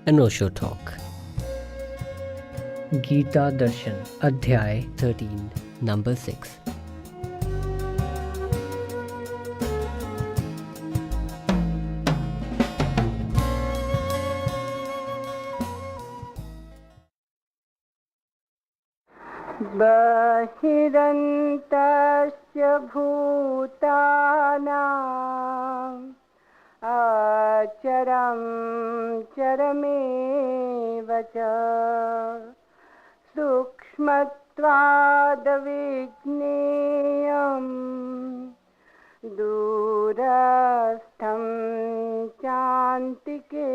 अनोशो talk. Gita दर्शन अध्याय 13 number 6। बहिरन्तस्य भूतानाम् अचरं चरमेव च सूक्ष्मत्वादविज्ञेयं दूरस्थं चान्तिके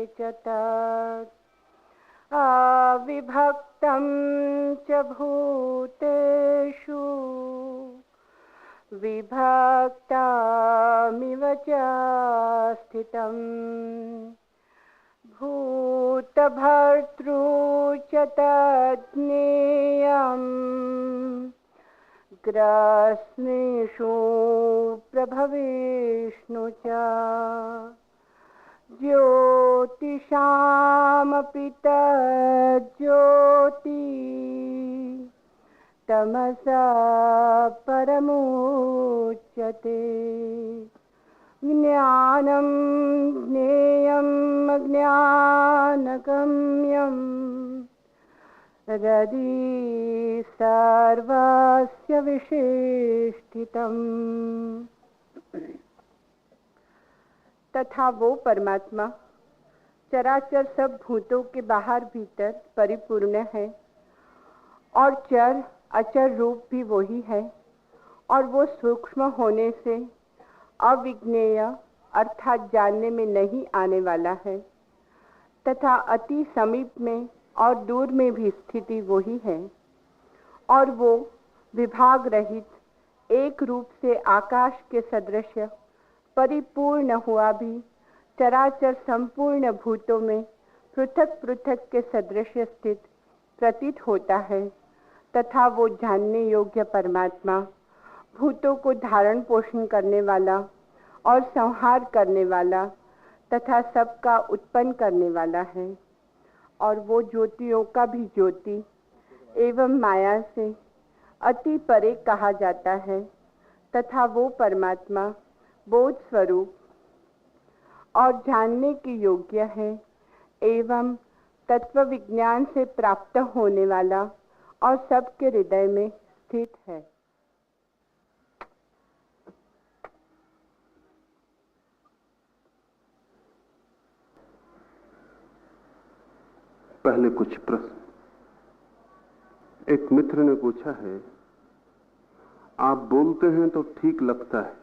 च तत् अविभक्तं च भूतेषु विभक्तमिव च स्थितम् भूतभर्तृ च तज्ज्ञेयम् ग्रस्नेषु प्रभवेष्णु च ज्योतिषामपि तज्ज्योति तमसा परमुच्यते ज्ञानं ज्ञेयम् अज्ञानगम्यं हृदि सर्वस्य विशेषितम्। तथा वो परमात्मा चराचर सब भूतों के बाहर भीतर परिपूर्ण है और चर अचर रूप भी वही है, और वो सूक्ष्म होने से अविज्ञेय अर्थात जानने में नहीं आने वाला है, तथा अति समीप में और दूर में भी स्थिति वही है, और वो विभाग रहित एक रूप से आकाश के सदृश परिपूर्ण हुआ भी चराचर संपूर्ण भूतों में पृथक पृथक के सदृश स्थित प्रतीत होता है। तथा वो जानने योग्य परमात्मा भूतों को धारण पोषण करने वाला और संहार करने वाला तथा सबका उत्पन्न करने वाला है, और वो ज्योतियों का भी ज्योति एवं माया से अति परे कहा जाता है। तथा वो परमात्मा बोध स्वरूप और जानने के योग्य है एवं तत्व विज्ञान से प्राप्त होने वाला और सबके हृदय में स्थित है। पहले कुछ प्रश्न। एक मित्र ने पूछा है, आप बोलते हैं तो ठीक लगता है,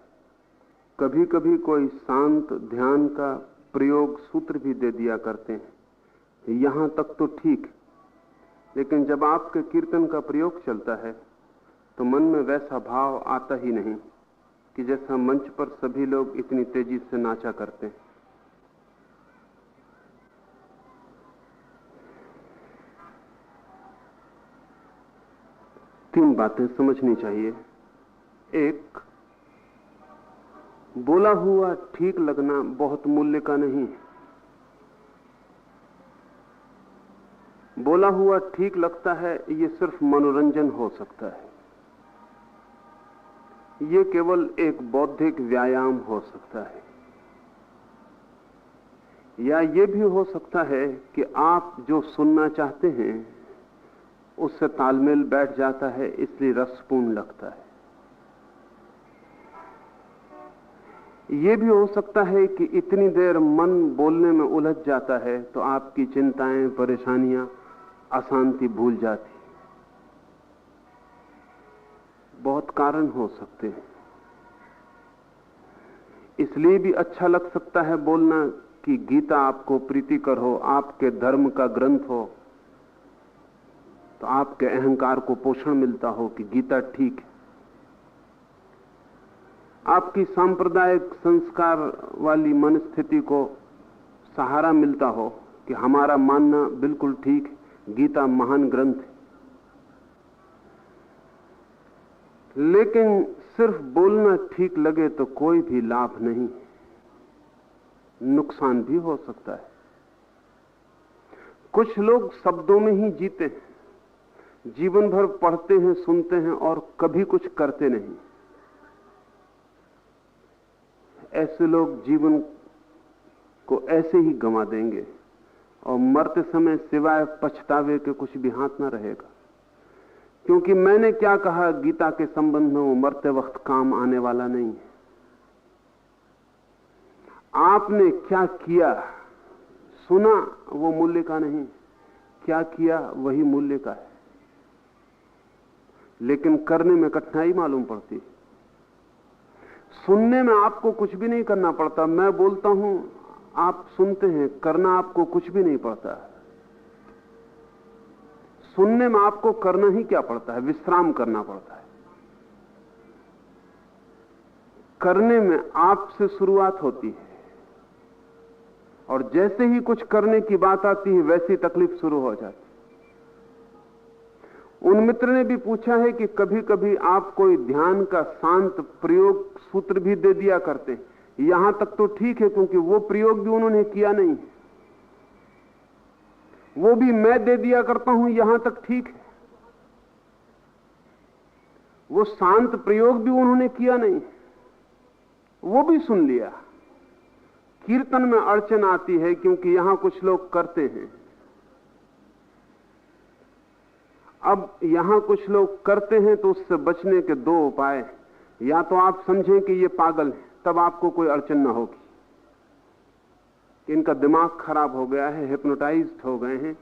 कभी कभी कोई शांत ध्यान का प्रयोग सूत्र भी दे दिया करते हैं, यहां तक तो ठीक, लेकिन जब आपके कीर्तन का प्रयोग चलता है तो मन में वैसा भाव आता ही नहीं कि जैसा मंच पर सभी लोग इतनी तेजी से नाचा करते हैं। तीन बातें समझनी चाहिए। एक, बोला हुआ ठीक लगना बहुत मूल्य का नहीं है। बोला हुआ ठीक लगता है, ये सिर्फ मनोरंजन हो सकता है, ये केवल एक बौद्धिक व्यायाम हो सकता है, या ये भी हो सकता है कि आप जो सुनना चाहते हैं उससे तालमेल बैठ जाता है, इसलिए रसपूर्ण लगता है। ये भी हो सकता है कि इतनी देर मन बोलने में उलझ जाता है तो आपकी चिंताएं, परेशानियां, अशांति भूल जाती। बहुत कारण हो सकते हैं। इसलिए भी अच्छा लग सकता है बोलना कि गीता आपको प्रीतिकर हो, आपके धर्म का ग्रंथ हो, तो आपके अहंकार को पोषण मिलता हो कि गीता ठीक है। आपकी सांप्रदायिक संस्कार वाली मनस्थिति को सहारा मिलता हो कि हमारा मानना बिल्कुल ठीक है, गीता महान ग्रंथ है। लेकिन सिर्फ बोलना ठीक लगे तो कोई भी लाभ नहीं, नुकसान भी हो सकता है। कुछ लोग शब्दों में ही जीते हैं, जीवन भर पढ़ते हैं, सुनते हैं और कभी कुछ करते नहीं। ऐसे लोग जीवन को ऐसे ही गंवा देंगे और मरते समय सिवाय पछतावे के कुछ भी हाथ ना रहेगा। क्योंकि मैंने क्या कहा गीता के संबंध में वो मरते वक्त काम आने वाला नहीं है। आपने क्या किया सुना वो मूल्य का नहीं, क्या किया वही मूल्य का है। लेकिन करने में कठिनाई मालूम पड़ती है। सुनने में आपको कुछ भी नहीं करना पड़ता, मैं बोलता हूं आप सुनते हैं, करना आपको कुछ भी नहीं पड़ता। सुनने में आपको करना ही क्या पड़ता है, विश्राम करना पड़ता है। करने में आपसे शुरुआत होती है और जैसे ही कुछ करने की बात आती है वैसी तकलीफ शुरू हो जाती है। उन मित्र ने भी पूछा है कि कभी कभी आप कोई ध्यान का शांत प्रयोग सूत्र भी दे दिया करते हैं। यहां तक तो ठीक है, क्योंकि वो प्रयोग भी उन्होंने किया नहीं, वो भी मैं दे दिया करता हूं, यहां तक ठीक है। वो शांत प्रयोग भी उन्होंने किया नहीं, वो भी सुन लिया। कीर्तन में अड़चन आती है क्योंकि यहां कुछ लोग करते हैं। अब यहां कुछ लोग करते हैं तो उससे बचने के दो उपाय, या तो आप समझें कि ये पागल है, तब आपको कोई अड़चन ना होगी, इनका दिमाग खराब हो गया है, हिप्नोटाइज्ड हो गए हैं,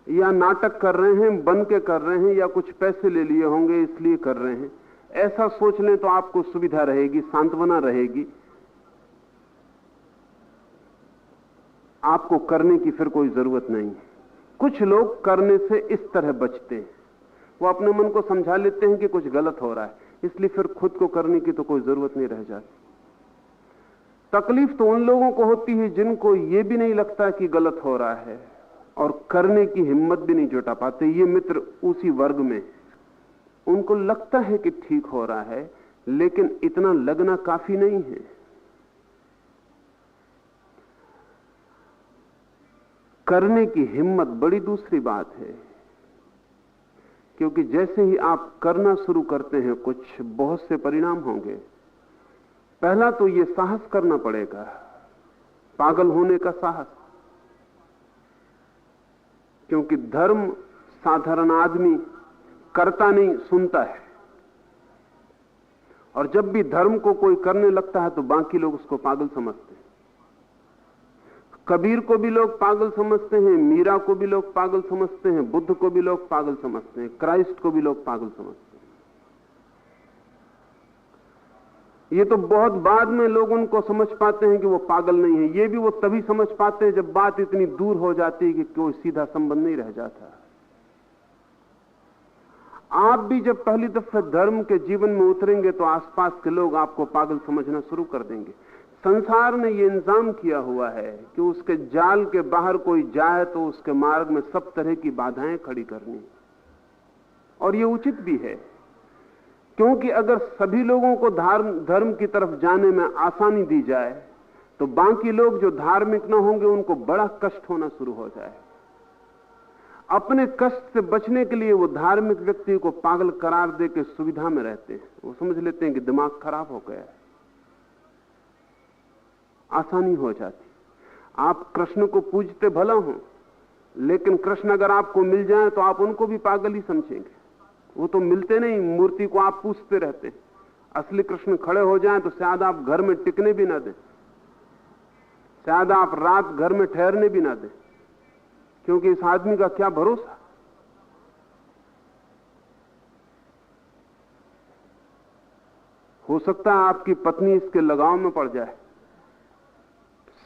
या नाटक कर रहे हैं, बन के कर रहे हैं, या कुछ पैसे ले लिए होंगे इसलिए कर रहे हैं। ऐसा सोच लें तो आपको सुविधा रहेगी, सांत्वना रहेगी, आपको करने की फिर कोई जरूरत नहीं है। कुछ लोग करने से इस तरह बचते हैं, वो अपने मन को समझा लेते हैं कि कुछ गलत हो रहा है, इसलिए फिर खुद को करने की तो कोई जरूरत नहीं रह जाती। तकलीफ तो उन लोगों को होती है जिनको ये भी नहीं लगता कि गलत हो रहा है और करने की हिम्मत भी नहीं जुटा पाते। ये मित्र उसी वर्ग में, उनको लगता है कि ठीक हो रहा है, लेकिन इतना लगना काफी नहीं है। करने की हिम्मत बड़ी दूसरी बात है, क्योंकि जैसे ही आप करना शुरू करते हैं कुछ बहुत से परिणाम होंगे। पहला तो ये साहस करना पड़ेगा, पागल होने का साहस, क्योंकि धर्म साधारण आदमी करता नहीं, सुनता है। और जब भी धर्म को कोई करने लगता है तो बाकी लोग उसको पागल समझते हैं। कबीर को भी लोग पागल समझते हैं, मीरा को भी लोग पागल समझते हैं, बुद्ध को भी लोग पागल समझते हैं, क्राइस्ट को भी लोग पागल समझते हैं। ये तो बहुत बाद में लोग उनको समझ पाते हैं कि वो पागल नहीं है। ये भी वो तभी समझ पाते हैं जब बात इतनी दूर हो जाती है कि कोई सीधा संबंध नहीं रह जाता। आप भी जब पहली दफे धर्म के जीवन में उतरेंगे तो आसपास के लोग आपको पागल समझना शुरू कर देंगे। संसार ने यह इंतजाम किया हुआ है कि उसके जाल के बाहर कोई जाए तो उसके मार्ग में सब तरह की बाधाएं खड़ी करनी, और यह उचित भी है, क्योंकि अगर सभी लोगों को धर्म की तरफ जाने में आसानी दी जाए तो बाकी लोग जो धार्मिक न होंगे उनको बड़ा कष्ट होना शुरू हो जाए। अपने कष्ट से बचने के लिए वो धार्मिक व्यक्ति को पागल करार दे के सुविधा में रहते हैं। वो समझ लेते हैं कि दिमाग खराब हो गया है, आसानी हो जाती। आप कृष्ण को पूजते भला हो, लेकिन कृष्ण अगर आपको मिल जाए तो आप उनको भी पागल ही समझेंगे। वो तो मिलते नहीं, मूर्ति को आप पूछते रहते हैं। असली कृष्ण खड़े हो जाएं तो शायद आप घर में टिकने भी ना दें, शायद आप रात घर में ठहरने भी ना दें, क्योंकि इस आदमी का क्या भरोसा। हो सकता है आपकी पत्नी इसके लगाव में पड़ जाए,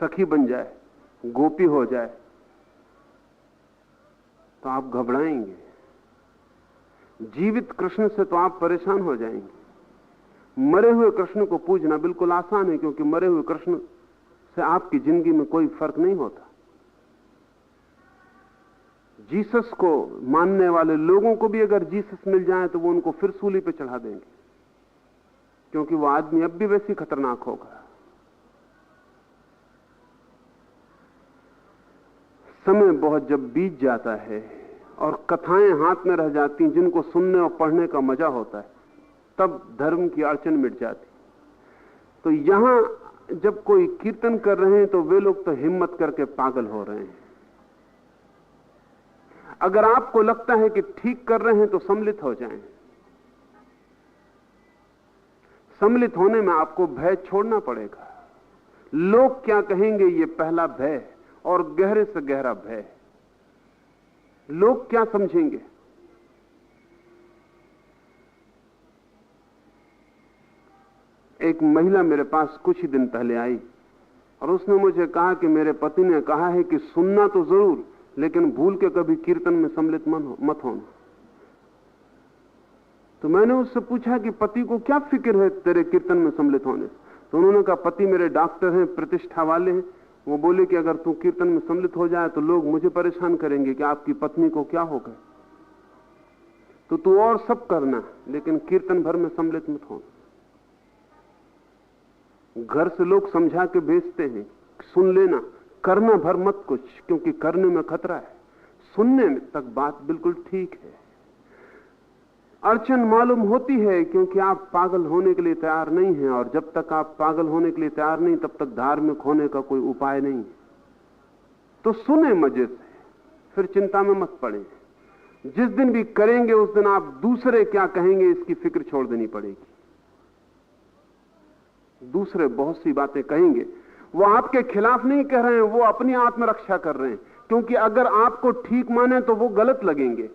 सखी बन जाए, गोपी हो जाए, तो आप घबराएंगे। जीवित कृष्ण से तो आप परेशान हो जाएंगे। मरे हुए कृष्ण को पूजना बिल्कुल आसान है, क्योंकि मरे हुए कृष्ण से आपकी जिंदगी में कोई फर्क नहीं होता। जीसस को मानने वाले लोगों को भी अगर जीसस मिल जाए तो वो उनको फिर सूली पे चढ़ा देंगे, क्योंकि वो आदमी अब भी वैसी खतरनाक होगा। समय बहुत जब बीत जाता है और कथाएं हाथ में रह जाती हैं जिनको सुनने और पढ़ने का मजा होता है, तब धर्म की अड़चन मिट जाती। तो यहां जब कोई कीर्तन कर रहे हैं तो वे लोग तो हिम्मत करके पागल हो रहे हैं। अगर आपको लगता है कि ठीक कर रहे हैं तो सम्मिलित हो जाएं। सम्मिलित होने में आपको भय छोड़ना पड़ेगा। लोग क्या कहेंगे, ये पहला भय, और गहरे से गहरा भय। लोग क्या समझेंगे। एक महिला मेरे पास कुछ ही दिन पहले आई और उसने मुझे कहा कि मेरे पति ने कहा है कि सुनना तो जरूर, लेकिन भूल के कभी कीर्तन में सम्मिलित मत होना। तो मैंने उससे पूछा कि पति को क्या फिक्र है तेरे कीर्तन में सम्मिलित होने से? तो उन्होंने कहा, पति मेरे डॉक्टर हैं, प्रतिष्ठा वाले हैं। वो बोले कि अगर तू कीर्तन में सम्मिलित हो जाए तो लोग मुझे परेशान करेंगे कि आपकी पत्नी को क्या हो गया। तो तू और सब करना, लेकिन कीर्तन भर में सम्मिलित मत होना। घर से लोग समझा के भेजते हैं, सुन लेना, करना भर मत कुछ, क्योंकि करने में खतरा है। सुनने में तक बात बिल्कुल ठीक है। अड़चन मालूम होती है क्योंकि आप पागल होने के लिए तैयार नहीं हैं, और जब तक आप पागल होने के लिए तैयार नहीं तब तक धार्मिक होने का कोई उपाय नहीं। तो सुने मजे से, फिर चिंता में मत पड़े। जिस दिन भी करेंगे उस दिन आप दूसरे क्या कहेंगे इसकी फिक्र छोड़ देनी पड़ेगी। दूसरे बहुत सी बातें कहेंगे, वो आपके खिलाफ नहीं कह रहे हैं, वो अपनी आत्मरक्षा कर रहे हैं, क्योंकि अगर आपको ठीक माने तो वो गलत लगेंगे।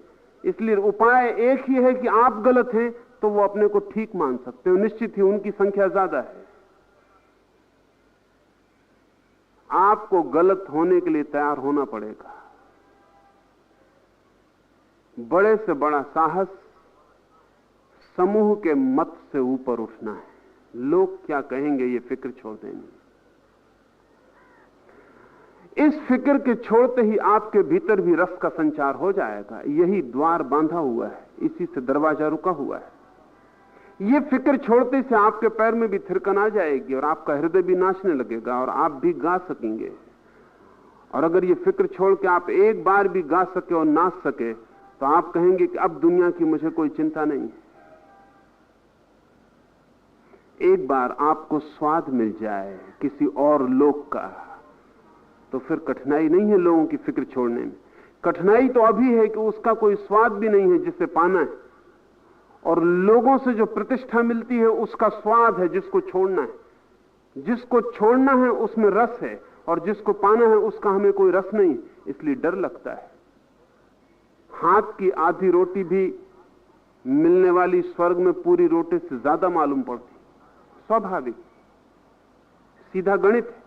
इसलिए उपाय एक ही है कि आप गलत हैं तो वो अपने को ठीक मान सकते हो। निश्चित ही उनकी संख्या ज्यादा है। आपको गलत होने के लिए तैयार होना पड़ेगा। बड़े से बड़ा साहस समूह के मत से ऊपर उठना है। लोग क्या कहेंगे ये फिक्र छोड़ देनी। इस फिक्र के छोड़ते ही आपके भीतर भी रस का संचार हो जाएगा। यही द्वार बांधा हुआ है, इसी से दरवाजा रुका हुआ है। ये फिक्र छोड़ते से आपके पैर में भी थिरकन आ जाएगी और आपका हृदय भी नाचने लगेगा और आप भी गा सकेंगे। और अगर ये फिक्र छोड़ के आप एक बार भी गा सके और नाच सके तो आप कहेंगे कि अब दुनिया की मुझे कोई चिंता नहीं है। एक बार आपको स्वाद मिल जाए किसी और लोक का तो फिर कठिनाई नहीं है लोगों की फिक्र छोड़ने में। कठिनाई तो अभी है कि उसका कोई स्वाद भी नहीं है जिसे पाना है, और लोगों से जो प्रतिष्ठा मिलती है उसका स्वाद है जिसको छोड़ना है। जिसको छोड़ना है उसमें रस है, और जिसको पाना है उसका हमें कोई रस नहीं, इसलिए डर लगता है। हाथ की आधी रोटी भी मिलने वाली स्वर्ग में पूरी रोटी से ज्यादा मालूम पड़ती। स्वाभाविक, सीधा गणित है।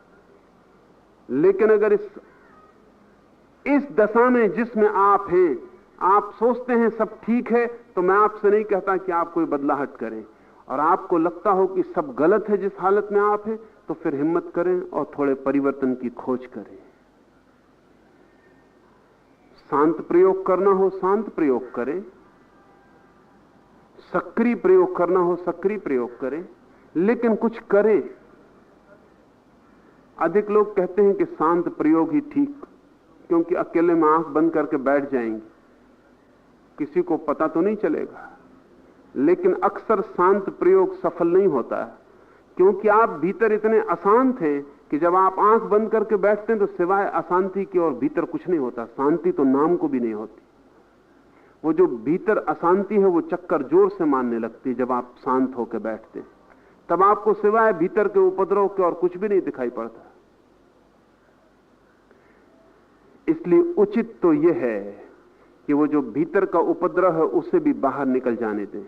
लेकिन अगर इस दशा में जिसमें आप हैं, आप सोचते हैं सब ठीक है, तो मैं आपसे नहीं कहता कि आप कोई बदलाहट करें, और आपको लगता हो कि सब गलत है जिस हालत में आप हैं, तो फिर हिम्मत करें और थोड़े परिवर्तन की खोज करें। शांत प्रयोग करना हो शांत प्रयोग करें, सक्रिय प्रयोग करना हो सक्रिय प्रयोग करें, लेकिन कुछ करें। अधिक लोग कहते हैं कि शांत प्रयोग ही ठीक, क्योंकि अकेले में आंख बंद करके बैठ जाएंगे, किसी को पता तो नहीं चलेगा। लेकिन अक्सर शांत प्रयोग सफल नहीं होता है, क्योंकि आप भीतर इतने अशांत हैं कि जब आप आंख बंद करके बैठते हैं तो सिवाय अशांति की और भीतर कुछ नहीं होता। शांति तो नाम को भी नहीं होती। वो जो भीतर अशांति है वो चक्कर जोर से मारने लगती है। जब आप शांत होकर बैठते हैं तब आपको सिवाय भीतर के उपद्रव के और कुछ भी नहीं दिखाई पड़ता। इसलिए उचित तो यह है कि वो जो भीतर का उपद्रव है उसे भी बाहर निकल जाने दें,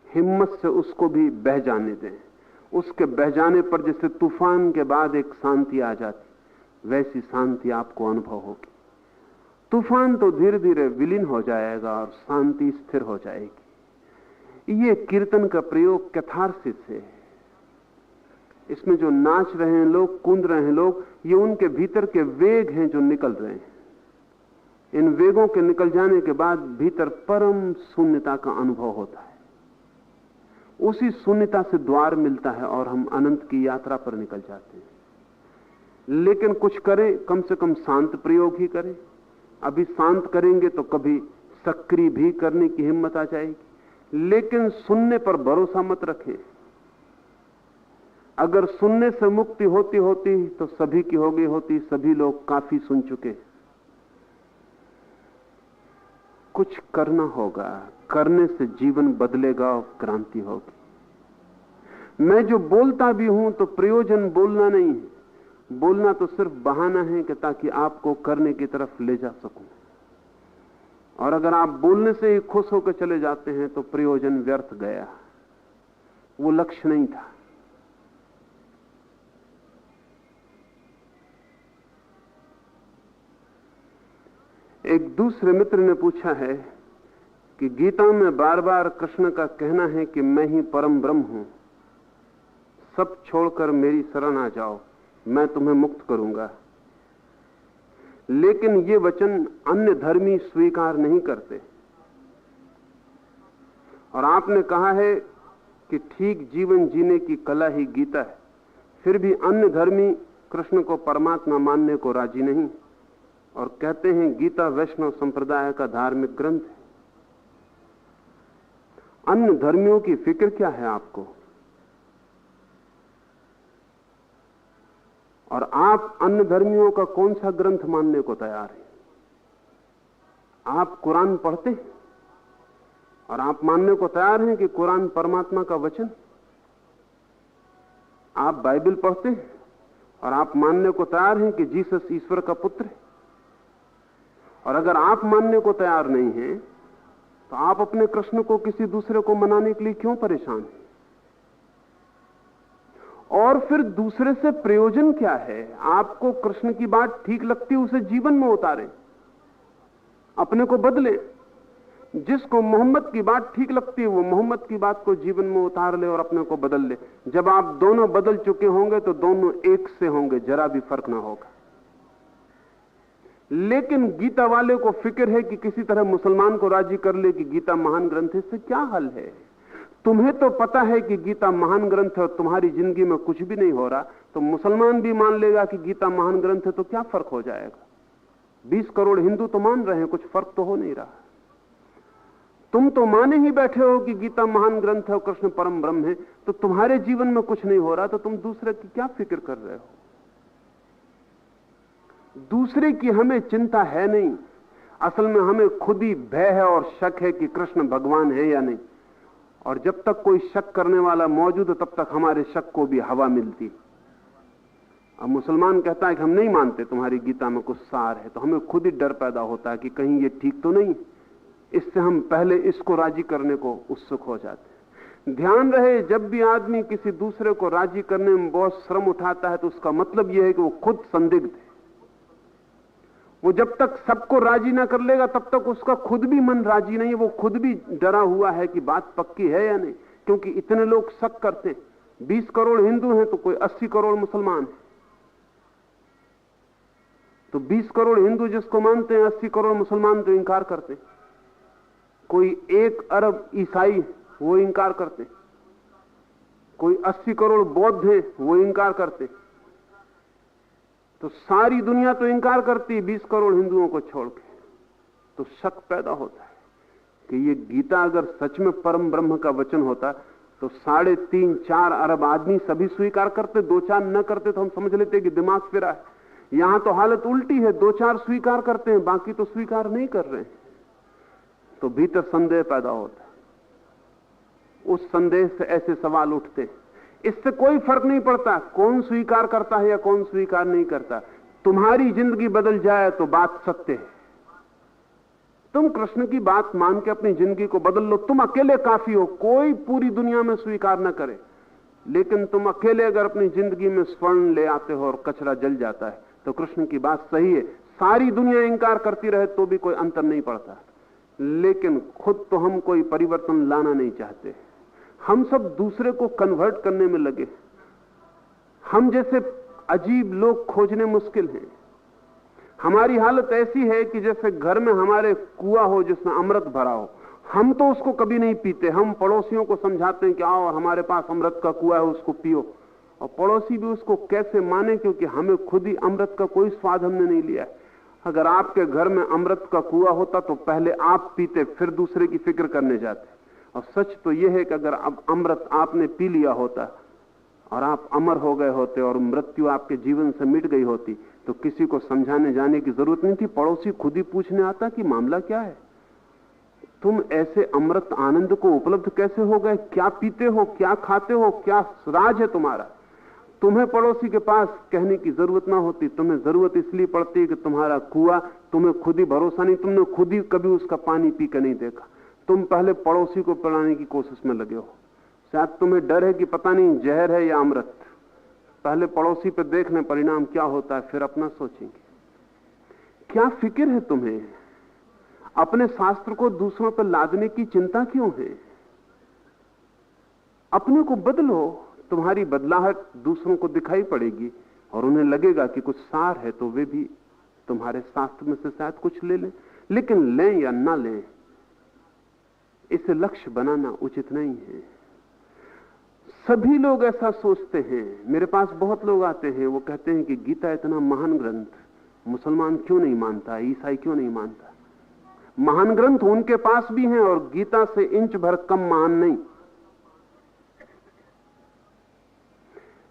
हिम्मत से उसको भी बह जाने दें। उसके बह जाने पर जैसे तूफान के बाद एक शांति आ जाती, वैसी शांति आपको अनुभव होगी। तूफान तो धीरे धीरे विलीन हो जाएगा और शांति स्थिर हो जाएगी। ये कीर्तन का प्रयोग कैथारसिस है। इसमें जो नाच रहे हैं लोग, कूद रहे हैं लोग, ये उनके भीतर के वेग हैं जो निकल रहे हैं। इन वेगों के निकल जाने के बाद भीतर परम शून्यता का अनुभव होता है। उसी शून्यता से द्वार मिलता है और हम अनंत की यात्रा पर निकल जाते हैं। लेकिन कुछ करें, कम से कम शांत प्रयोग ही करें। अभी शांत करेंगे तो कभी सक्रिय भी करने की हिम्मत आ जाएगी। लेकिन सुनने पर भरोसा मत रखें। अगर सुनने से मुक्ति होती होती तो सभी की हो गई होती, सभी लोग काफी सुन चुके। कुछ करना होगा, करने से जीवन बदलेगा और क्रांति होगी। मैं जो बोलता भी हूं तो प्रयोजन बोलना नहीं है, बोलना तो सिर्फ बहाना है कि ताकि आपको करने की तरफ ले जा सकूं। और अगर आप बोलने से ही खुश होकर चले जाते हैं तो प्रयोजन व्यर्थ गया, वो लक्ष्य नहीं था। एक दूसरे मित्र ने पूछा है कि गीता में बार बार कृष्ण का कहना है कि मैं ही परम ब्रह्म हूं, सब छोड़कर मेरी शरण आ जाओ, मैं तुम्हें मुक्त करूंगा। लेकिन ये वचन अन्य धर्मी स्वीकार नहीं करते। और आपने कहा है कि ठीक जीवन जीने की कला ही गीता है, फिर भी अन्य धर्मी कृष्ण को परमात्मा मानने को राजी नहीं और कहते हैं गीता वैष्णव संप्रदाय का धार्मिक ग्रंथ है। अन्य धर्मियों की फिक्र क्या है आपको? और आप अन्य धर्मियों का कौन सा ग्रंथ मानने को तैयार हैं? आप कुरान पढ़ते हैं और आप मानने को तैयार हैं कि कुरान परमात्मा का वचन। आप बाइबल पढ़ते हैं और आप मानने को तैयार हैं कि जीसस ईश्वर का पुत्र है। और अगर आप मानने को तैयार नहीं हैं तो आप अपने कृष्ण को किसी दूसरे को मनाने के लिए क्यों परेशान हैं? और फिर दूसरे से प्रयोजन क्या है? आपको कृष्ण की बात ठीक लगती है, उसे जीवन में उतारें, अपने को बदलें। जिसको मोहम्मद की बात ठीक लगती है वो मोहम्मद की बात को जीवन में उतार ले और अपने को बदल ले। जब आप दोनों बदल चुके होंगे तो दोनों एक से होंगे, जरा भी फर्क ना होगा। लेकिन गीता वाले को फिक्र है कि किसी तरह मुसलमान को राजी कर ले कि गीता महान ग्रंथ है। इससे क्या हल है? तुम्हें तो पता है कि गीता महान ग्रंथ है और तुम्हारी जिंदगी में कुछ भी नहीं हो रहा, तो मुसलमान भी मान लेगा कि गीता महान ग्रंथ है, तो क्या फर्क हो जाएगा? 20 करोड़ हिंदू तो मान रहे हैं, कुछ फर्क तो हो नहीं रहा। तुम तो माने ही बैठे हो कि गीता महान ग्रंथ है और कृष्ण परम ब्रह्म है, तो तुम्हारे जीवन में कुछ नहीं हो रहा, तो तुम दूसरे की क्या फिक्र कर रहे हो? दूसरे की हमें चिंता है नहीं। असल में हमें खुद ही भय है और शक है कि कृष्ण भगवान है या नहीं। और जब तक कोई शक करने वाला मौजूद है तब तक हमारे शक को भी हवा मिलती। अब मुसलमान कहता है कि हम नहीं मानते तुम्हारी गीता में कुछ सार है, तो हमें खुद ही डर पैदा होता है कि कहीं ये ठीक तो नहीं। इससे हम पहले इसको राजी करने को उत्सुक हो जाते हैं। ध्यान रहे, जब भी आदमी किसी दूसरे को राजी करने में बहुत श्रम उठाता है तो उसका मतलब यह है कि वो खुद संदिग्ध है। वो जब तक सबको राजी ना कर लेगा तब तक उसका खुद भी मन राजी नहीं है। वो खुद भी डरा हुआ है कि बात पक्की है या नहीं, क्योंकि इतने लोग शक करते हैं। 20 करोड़ हिंदू हैं तो कोई 80 करोड़ मुसलमान है। तो 20 करोड़ हिंदू जिसको मानते हैं, 80 करोड़ मुसलमान तो इंकार करते हैं। कोई 1 अरब ईसाई वो इंकार करते, कोई 80 करोड़ बौद्ध है वो इंकार करते। तो सारी दुनिया तो इंकार करती है 20 करोड़ हिंदुओं को छोड़ के। तो शक पैदा होता है कि ये गीता अगर सच में परम ब्रह्म का वचन होता तो 3.5-4 अरब आदमी सभी स्वीकार करते, 2-4 न करते तो हम समझ लेते कि दिमाग फिरा है। यहां तो हालत उल्टी है, 2-4 स्वीकार करते हैं, बाकी तो स्वीकार नहीं कर रहे हैं। तो भीतर संदेह पैदा होता है। उस संदेह से ऐसे सवाल उठते हैं। इससे कोई फर्क नहीं पड़ता कौन स्वीकार करता है या कौन स्वीकार नहीं करता। तुम्हारी जिंदगी बदल जाए तो बात सत्य है। तुम कृष्ण की बात मान के अपनी जिंदगी को बदल लो। तुम अकेले काफी हो, कोई पूरी दुनिया में स्वीकार न करे। लेकिन तुम अकेले अगर अपनी जिंदगी में स्वर्ण ले आते हो और कचरा जल जाता है तो कृष्ण की बात सही है। सारी दुनिया इंकार करती रहे तो भी कोई अंतर नहीं पड़ता। लेकिन खुद तो हम कोई परिवर्तन लाना नहीं चाहते। हम सब दूसरे को कन्वर्ट करने में लगे। हम जैसे अजीब लोग खोजने मुश्किल हैं। हमारी हालत ऐसी है कि जैसे घर में हमारे कुआं हो जिसमें अमृत भरा हो, हम तो उसको कभी नहीं पीते। हम पड़ोसियों को समझाते हैं कि आओ हमारे पास अमृत का कुआं है, उसको पियो। और पड़ोसी भी उसको कैसे माने, क्योंकि हमें खुद ही अमृत का कोई स्वाद हमने नहीं लिया है। अगर आपके घर में अमृत का कुआं होता तो पहले आप पीते, फिर दूसरे की फिक्र करने जाते। और सच तो यह है कि अगर अब अमृत आपने पी लिया होता और आप अमर हो गए होते और मृत्यु आपके जीवन से मिट गई होती, तो किसी को समझाने जाने की जरूरत नहीं थी। पड़ोसी खुद ही पूछने आता कि मामला क्या है, तुम ऐसे अमृत आनंद को उपलब्ध कैसे हो गए, क्या पीते हो, क्या खाते हो, क्या राज है तुम्हारा। तुम्हें पड़ोसी के पास कहने की जरूरत ना होती। तुम्हें जरूरत इसलिए पड़ती है कि तुम्हारा कुआं तुम्हें खुद ही भरोसा नहीं, तुमने खुद ही कभी उसका पानी पी कर नहीं देखा। तुम पहले पड़ोसी को पिलाने की कोशिश में लगे हो। शायद तुम्हें डर है कि पता नहीं जहर है या अमृत। पहले पड़ोसी पे देख लें परिणाम क्या होता है, फिर अपना सोचेंगे। क्या फिक्र है तुम्हें? अपने शास्त्र को दूसरों पर लादने की चिंता क्यों है? अपने को बदलो। तुम्हारी बदलाहट दूसरों को दिखाई पड़ेगी और उन्हें लगेगा कि कुछ सार है, तो वे भी तुम्हारे शास्त्र में से शायद कुछ ले लें। लेकिन लें या ना लें, इसे लक्ष्य बनाना उचित नहीं है। सभी लोग ऐसा सोचते हैं। मेरे पास बहुत लोग आते हैं, वो कहते हैं कि गीता इतना महान ग्रंथ मुसलमान क्यों नहीं मानता, ईसाई क्यों नहीं मानता। महान ग्रंथ उनके पास भी हैं और गीता से इंच भर कम महान नहीं।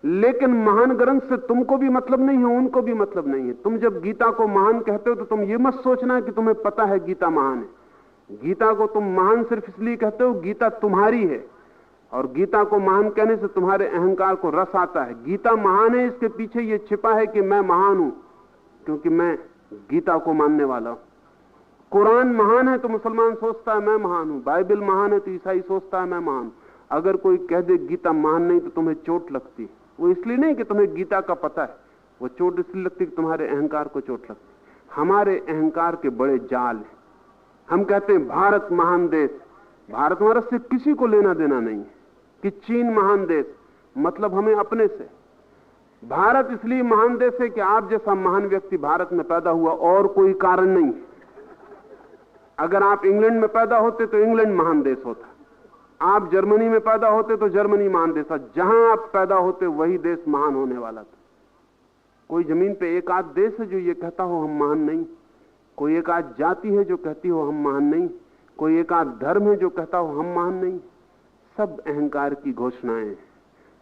लेकिन महान ग्रंथ से तुमको भी मतलब नहीं है, उनको भी मतलब नहीं है। तुम जब गीता को महान कहते हो तो तुम ये मत सोचना कि तुम्हें पता है गीता महान है। गीता को तुम महान सिर्फ इसलिए कहते हो गीता तुम्हारी है, और गीता को महान कहने से तुम्हारे अहंकार को रस आता है। गीता महान है, इसके पीछे ये छिपा है कि मैं महान हूं क्योंकि मैं गीता को मानने वाला हूं। कुरान महान है तो मुसलमान सोचता है मैं महान हूं, बाइबल महान है तो ईसाई सोचता है मैं महान हूं। अगर कोई कह दे गीता महान नहीं तो तुम्हें चोट लगती है। वो इसलिए नहीं कि तुम्हें गीता का पता है, वो चोट इसलिए लगती कि तुम्हारे अहंकार को चोट लगती। हमारे अहंकार के बड़े जाल हैं। हम कहते हैं भारत महान देश। भारत हमारा से किसी को लेना देना नहीं है कि चीन महान देश, मतलब हमें अपने से। भारत इसलिए महान देश है कि आप जैसा महान व्यक्ति भारत में पैदा हुआ, और कोई कारण नहीं। अगर आप इंग्लैंड में पैदा होते तो इंग्लैंड महान देश होता, आप जर्मनी में पैदा होते तो जर्मनी महान देश था। जहां आप पैदा होते वही देश महान होने वाला था। कोई जमीन पे एक आध देश है जो ये कहता हो हम महान नहीं, कोई एक आध जाति है जो कहती हो हम महान नहीं, कोई एक आध धर्म है जो कहता हो हम महान नहीं। सब अहंकार की घोषणाएं।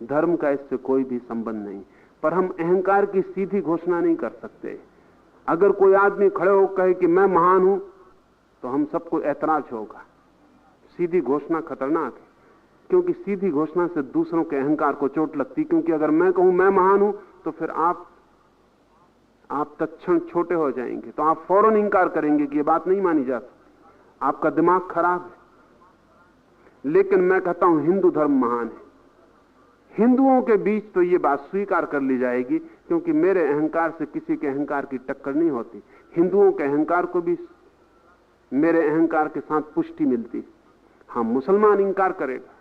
धर्म का इससे कोई भी संबंध नहीं, पर हम अहंकार की सीधी घोषणा नहीं कर सकते। अगर कोई आदमी खड़े होकर कहे कि मैं महान हूं तो हम सबको ऐतराज होगा। सीधी घोषणा खतरनाक है, क्योंकि सीधी घोषणा से दूसरों के अहंकार को चोट लगती। क्योंकि अगर मैं कहूं मैं महान हूं तो फिर आप तत्क्षण छोटे हो जाएंगे, तो आप फौरन इंकार करेंगे कि यह बात नहीं मानी जा सकती, आपका दिमाग खराब है। लेकिन मैं कहता हूं हिंदू धर्म महान है, हिंदुओं के बीच तो यह बात स्वीकार कर ली जाएगी, क्योंकि मेरे अहंकार से किसी के अहंकार की टक्कर नहीं होती। हिंदुओं के अहंकार को भी मेरे अहंकार के साथ पुष्टि मिलती। हाँ, मुसलमान इंकार करेगा,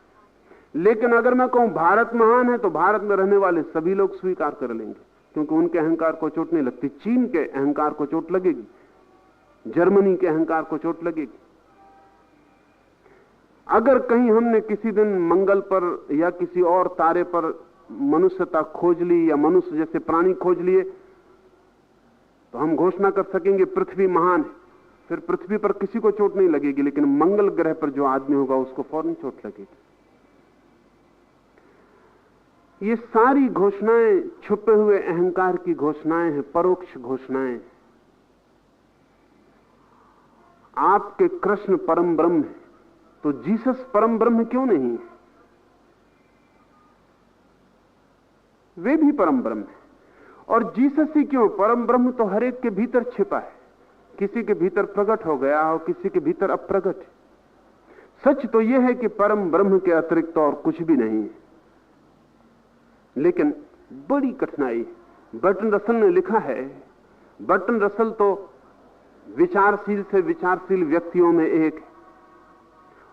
लेकिन अगर मैं कहूं भारत महान है तो भारत में रहने वाले सभी लोग स्वीकार कर लेंगे, क्योंकि उनके अहंकार को चोट नहीं लगती। चीन के अहंकार को चोट लगेगी, जर्मनी के अहंकार को चोट लगेगी। अगर कहीं हमने किसी दिन मंगल पर या किसी और तारे पर मनुष्यता खोज ली या मनुष्य जैसे प्राणी खोज लिए, तो हम घोषणा कर सकेंगे पृथ्वी महान है, फिर पृथ्वी पर किसी को चोट नहीं लगेगी। लेकिन मंगल ग्रह पर जो आदमी होगा उसको फौरन चोट लगेगी। ये सारी घोषणाएं छुपे हुए अहंकार की घोषणाएं हैं, परोक्ष घोषणाएं। आपके कृष्ण परम ब्रह्म है, तो जीसस परम ब्रह्म क्यों नहीं? वे भी परम ब्रह्म है। और जीसस ही क्यों? परम ब्रह्म तो हर एक के भीतर छिपा है, किसी के भीतर प्रकट हो गया और किसी के भीतर अप्रकट है। सच तो यह है कि परम ब्रह्म के अतिरिक्त और कुछ भी नहीं है, लेकिन बड़ी कठिनाई। बर्टन रसल ने लिखा है, बर्टन रसल तो विचारशील से विचारशील व्यक्तियों में एक है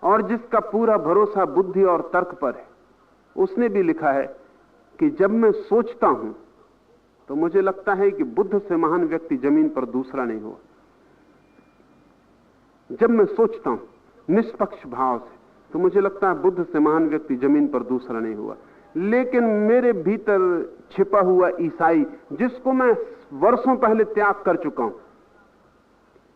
और जिसका पूरा भरोसा बुद्धि और तर्क पर है। उसने भी लिखा है कि जब मैं सोचता हूं तो मुझे लगता है कि बुद्ध से महान व्यक्ति जमीन पर दूसरा नहीं हुआ। जब मैं सोचता हूं निष्पक्ष भाव से तो मुझे लगता है बुद्ध से महान व्यक्ति जमीन पर दूसरा नहीं हुआ। लेकिन मेरे भीतर छिपा हुआ ईसाई, जिसको मैं वर्षों पहले त्याग कर चुका हूं,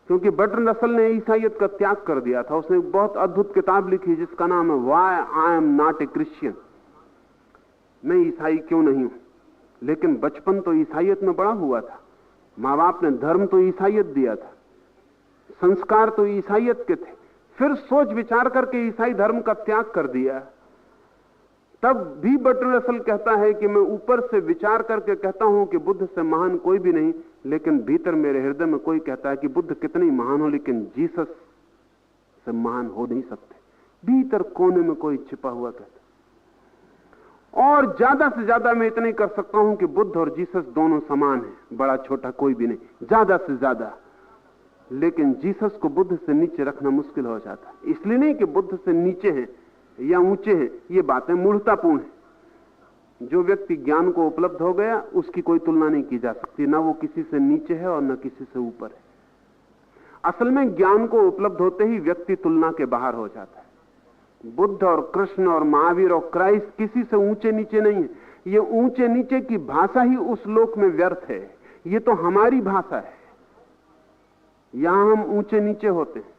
क्योंकि बर्ट्रैंड रसल ने ईसाइयत का त्याग कर दिया था। उसने एक बहुत अद्भुत किताब लिखी जिसका नाम है why I am not a Christian, मैं ईसाई क्यों नहीं हूं। लेकिन बचपन तो ईसाइयत में बड़ा हुआ था, माँ बाप ने धर्म तो ईसाइयत दिया था, संस्कार तो ईसाइयत के थे, फिर सोच विचार करके ईसाई धर्म का त्याग कर दिया। तब भी बर्ट्रैंड रसल कहता है कि मैं ऊपर से विचार करके कहता हूं कि बुद्ध से महान कोई भी नहीं, लेकिन भीतर मेरे हृदय में कोई कहता है कि बुद्ध कितनी महान हो, लेकिन जीसस से महान हो नहीं सकते। भीतर कोने में कोई छिपा हुआ कहता। और ज्यादा से ज्यादा मैं इतना ही कर सकता हूं कि बुद्ध और जीसस दोनों समान हैं, बड़ा छोटा कोई भी नहीं, ज्यादा से ज्यादा। लेकिन जीसस को बुद्ध से नीचे रखना मुश्किल हो जाता है। इसलिए नहीं कि बुद्ध से नीचे हैं या ऊंचे हैं, ये बातें मूर्खतापूर्ण है। जो व्यक्ति ज्ञान को उपलब्ध हो गया उसकी कोई तुलना नहीं की जा सकती, ना वो किसी से नीचे है और ना किसी से ऊपर है। असल में ज्ञान को उपलब्ध होते ही व्यक्ति तुलना के बाहर हो जाता है। बुद्ध और कृष्ण और महावीर और क्राइस्ट किसी से ऊंचे नीचे नहीं है। ये ऊंचे नीचे की भाषा ही उस लोक में व्यर्थ है। ये तो हमारी भाषा है, यहां हम ऊंचे नीचे होते हैं।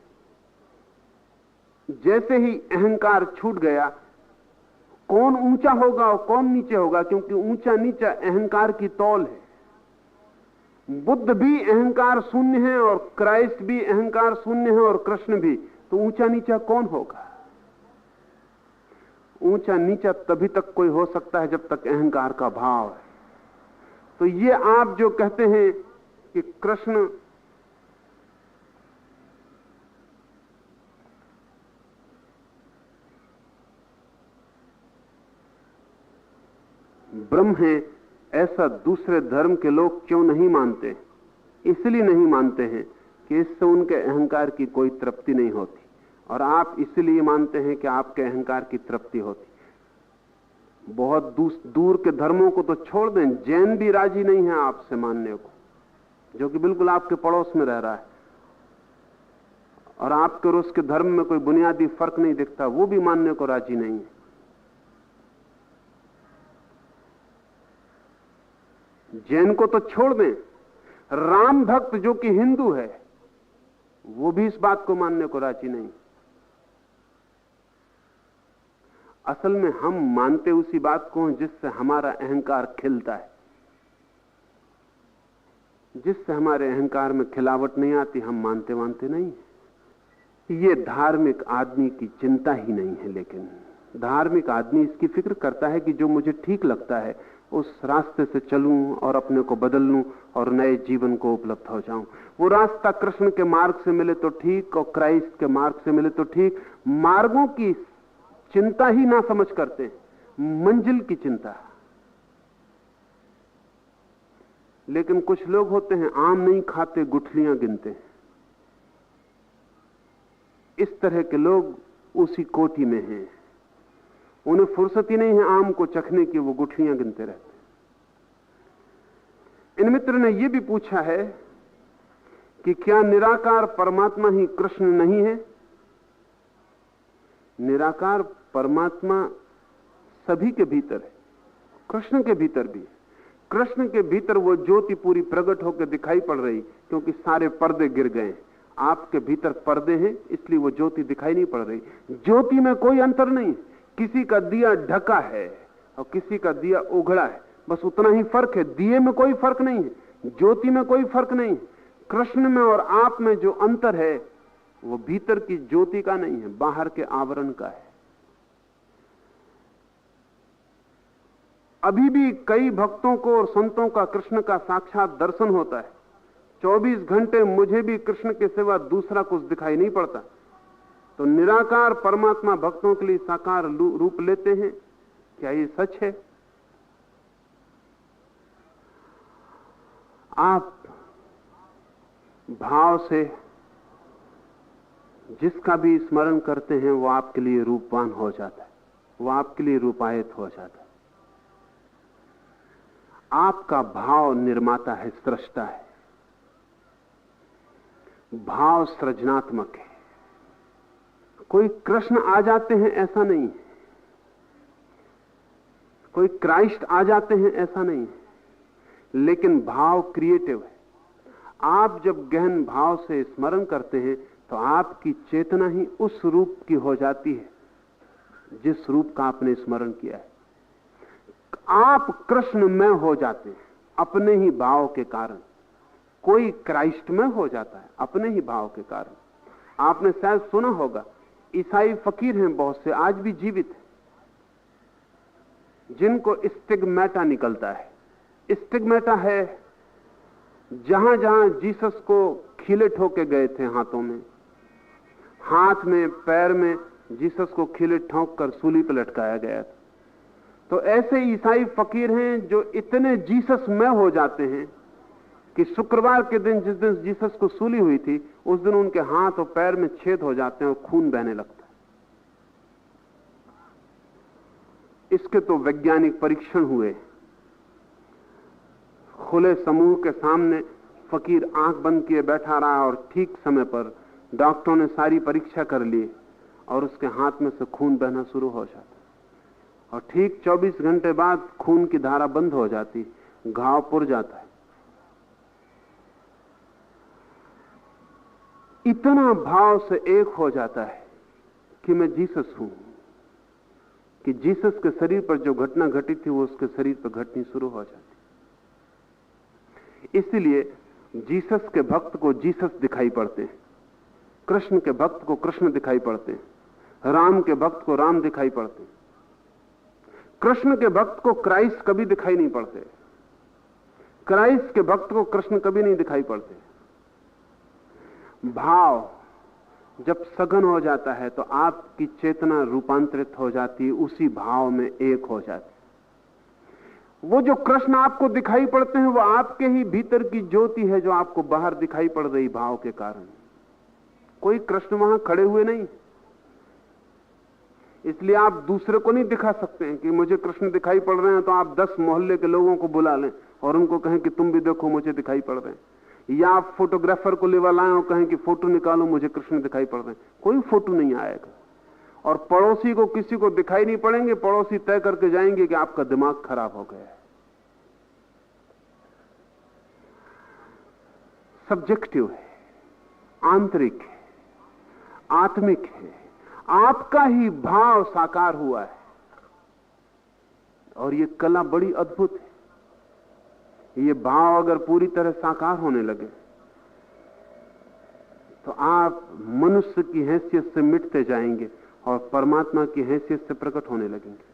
जैसे ही अहंकार छूट गया, कौन ऊंचा होगा और कौन नीचे होगा, क्योंकि ऊंचा नीचा अहंकार की तौल है। बुद्ध भी अहंकार शून्य है और क्राइस्ट भी अहंकार शून्य है और कृष्ण भी, तो ऊंचा नीचा कौन होगा? ऊंचा नीचा तभी तक कोई हो सकता है जब तक अहंकार का भाव है। तो ये आप जो कहते हैं कि कृष्ण ब्रह्म है, ऐसा दूसरे धर्म के लोग क्यों नहीं मानते? इसलिए नहीं मानते हैं कि इससे उनके अहंकार की कोई तृप्ति नहीं होती, और आप इसलिए मानते हैं कि आपके अहंकार की तृप्ति होती। बहुत दूर के धर्मों को तो छोड़ दें, जैन भी राजी नहीं है आपसे मानने को, जो कि बिल्कुल आपके पड़ोस में रह रहा है, और आपके और उसके धर्म में कोई बुनियादी फर्क नहीं दिखता, वो भी मानने को राजी नहीं है। जैन को तो छोड़ दें, राम भक्त जो कि हिंदू है वो भी इस बात को मानने को राजी नहीं। असल में हम मानते उसी बात को जिससे हमारा अहंकार खिलता है। जिससे हमारे अहंकार में खिलावट नहीं आती हम मानते नहीं। ये धार्मिक आदमी की चिंता ही नहीं है, लेकिन धार्मिक आदमी इसकी फिक्र करता है कि जो मुझे ठीक लगता है उस रास्ते से चलूं और अपने को बदल लूं और नए जीवन को उपलब्ध हो जाऊं। वो रास्ता कृष्ण के मार्ग से मिले तो ठीक और क्राइस्ट के मार्ग से मिले तो ठीक। मार्गों की चिंता ही ना समझ करते, मंजिल की चिंता। लेकिन कुछ लोग होते हैं आम नहीं खाते, गुठलियां गिनते हैं। इस तरह के लोग उसी कोटि में हैं, उन्हें फुर्सत ही नहीं है आम को चखने की, वो गुठलियां गिनते रहते। इन मित्र ने यह भी पूछा है कि क्या निराकार परमात्मा ही कृष्ण नहीं है? निराकार परमात्मा सभी के भीतर है, कृष्ण के भीतर भी। कृष्ण के भीतर वो ज्योति पूरी प्रकट होकर दिखाई पड़ रही, क्योंकि सारे पर्दे गिर गए। आपके भीतर पर्दे हैं, इसलिए वो ज्योति दिखाई नहीं पड़ रही। ज्योति में कोई अंतर नहीं, किसी का दिया ढका है और किसी का दिया उघड़ा है, बस उतना ही फर्क है। दिए में कोई फर्क नहीं है, ज्योति में कोई फर्क नहीं है। कृष्ण में और आप में जो अंतर है वो भीतर की ज्योति का नहीं है, बाहर के आवरण का है। अभी भी कई भक्तों को और संतों का कृष्ण का साक्षात दर्शन होता है। 24 घंटे मुझे भी कृष्ण के सिवा दूसरा कुछ दिखाई नहीं पड़ता। तो निराकार परमात्मा भक्तों के लिए साकार रूप लेते हैं, क्या ये सच है? आप भाव से जिसका भी स्मरण करते हैं वो आपके लिए रूपवान हो जाता है, वो आपके लिए रूपायित हो जाता है। आपका भाव निर्माता है, सृष्टा है। भाव सृजनात्मक है। कोई कृष्ण आ जाते हैं ऐसा नहीं है, कोई क्राइस्ट आ जाते हैं ऐसा नहीं है, लेकिन भाव क्रिएटिव है। आप जब गहन भाव से स्मरण करते हैं तो आपकी चेतना ही उस रूप की हो जाती है जिस रूप का आपने स्मरण किया है। आप कृष्णमय हो जाते हैं अपने ही भाव के कारण। कोई क्राइस्टमय हो जाता है अपने ही भाव के कारण। आपने शायद सुना होगा, ईसाई फकीर हैं बहुत से, आज भी जीवित हैं, जिनको स्टिग्मेटा निकलता है। स्टिग्मेटा है जहां जहां जीसस को खीले ठोके गए थे हाथों में, हाथ में, पैर में जीसस को खीले ठोक कर सूली पर लटकाया गया था। तो ऐसे ईसाई फकीर हैं जो इतने जीसस में हो जाते हैं कि शुक्रवार के दिन, जिस दिन जीसस को सूली हुई थी, उस दिन उनके हाथ और पैर में छेद हो जाते हैं और खून बहने लगता है। इसके तो वैज्ञानिक परीक्षण हुए। खुले समूह के सामने फकीर आंख बंद किए बैठा रहा और ठीक समय पर डॉक्टरों ने सारी परीक्षा कर ली और उसके हाथ में से खून बहना शुरू हो जाता और ठीक 24 घंटे बाद खून की धारा बंद हो जाती, घाव पुर जाता है। इतना भाव से एक हो जाता है कि मैं जीसस हूं, कि जीसस के शरीर पर जो घटना घटी थी वो उसके शरीर पर घटनी शुरू हो जाती। इसलिए जीसस के भक्त को जीसस दिखाई पड़ते हैं, कृष्ण के भक्त को कृष्ण दिखाई पड़ते हैं, राम के भक्त को राम दिखाई पड़ते हैं। कृष्ण के भक्त को क्राइस्ट कभी दिखाई नहीं पड़ते, क्राइस्ट के भक्त को कृष्ण कभी नहीं दिखाई पड़ते। भाव जब सघन हो जाता है तो आपकी चेतना रूपांतरित हो जाती है, उसी भाव में एक हो जाती है। वो जो कृष्ण आपको दिखाई पड़ते हैं वो आपके ही भीतर की ज्योति है जो आपको बाहर दिखाई पड़ रही भाव के कारण। कोई कृष्ण वहां खड़े हुए नहीं, इसलिए आप दूसरे को नहीं दिखा सकते हैं कि मुझे कृष्ण दिखाई पड़ रहे हैं, तो आप 10 मोहल्ले के लोगों को बुला लें और उनको कहें कि तुम भी देखो मुझे दिखाई पड़ रहे हैं, या आप फोटोग्राफर को लेवा लाएं और कहें कि फोटो निकालो मुझे कृष्ण दिखाई पड़ रहे हैं। कोई फोटो नहीं आएगा। और पड़ोसी को किसी को दिखाई नहीं पड़ेंगे, पड़ोसी तय करके जाएंगे कि आपका दिमाग खराब हो गया है। सब्जेक्टिव है, आंतरिक है, आत्मिक है, आपका ही भाव साकार हुआ है। और ये कला बड़ी अद्भुत है। ये भाव अगर पूरी तरह साकार होने लगे तो आप मनुष्य की हैसियत से मिटते जाएंगे और परमात्मा की हैसियत से प्रकट होने लगेंगे।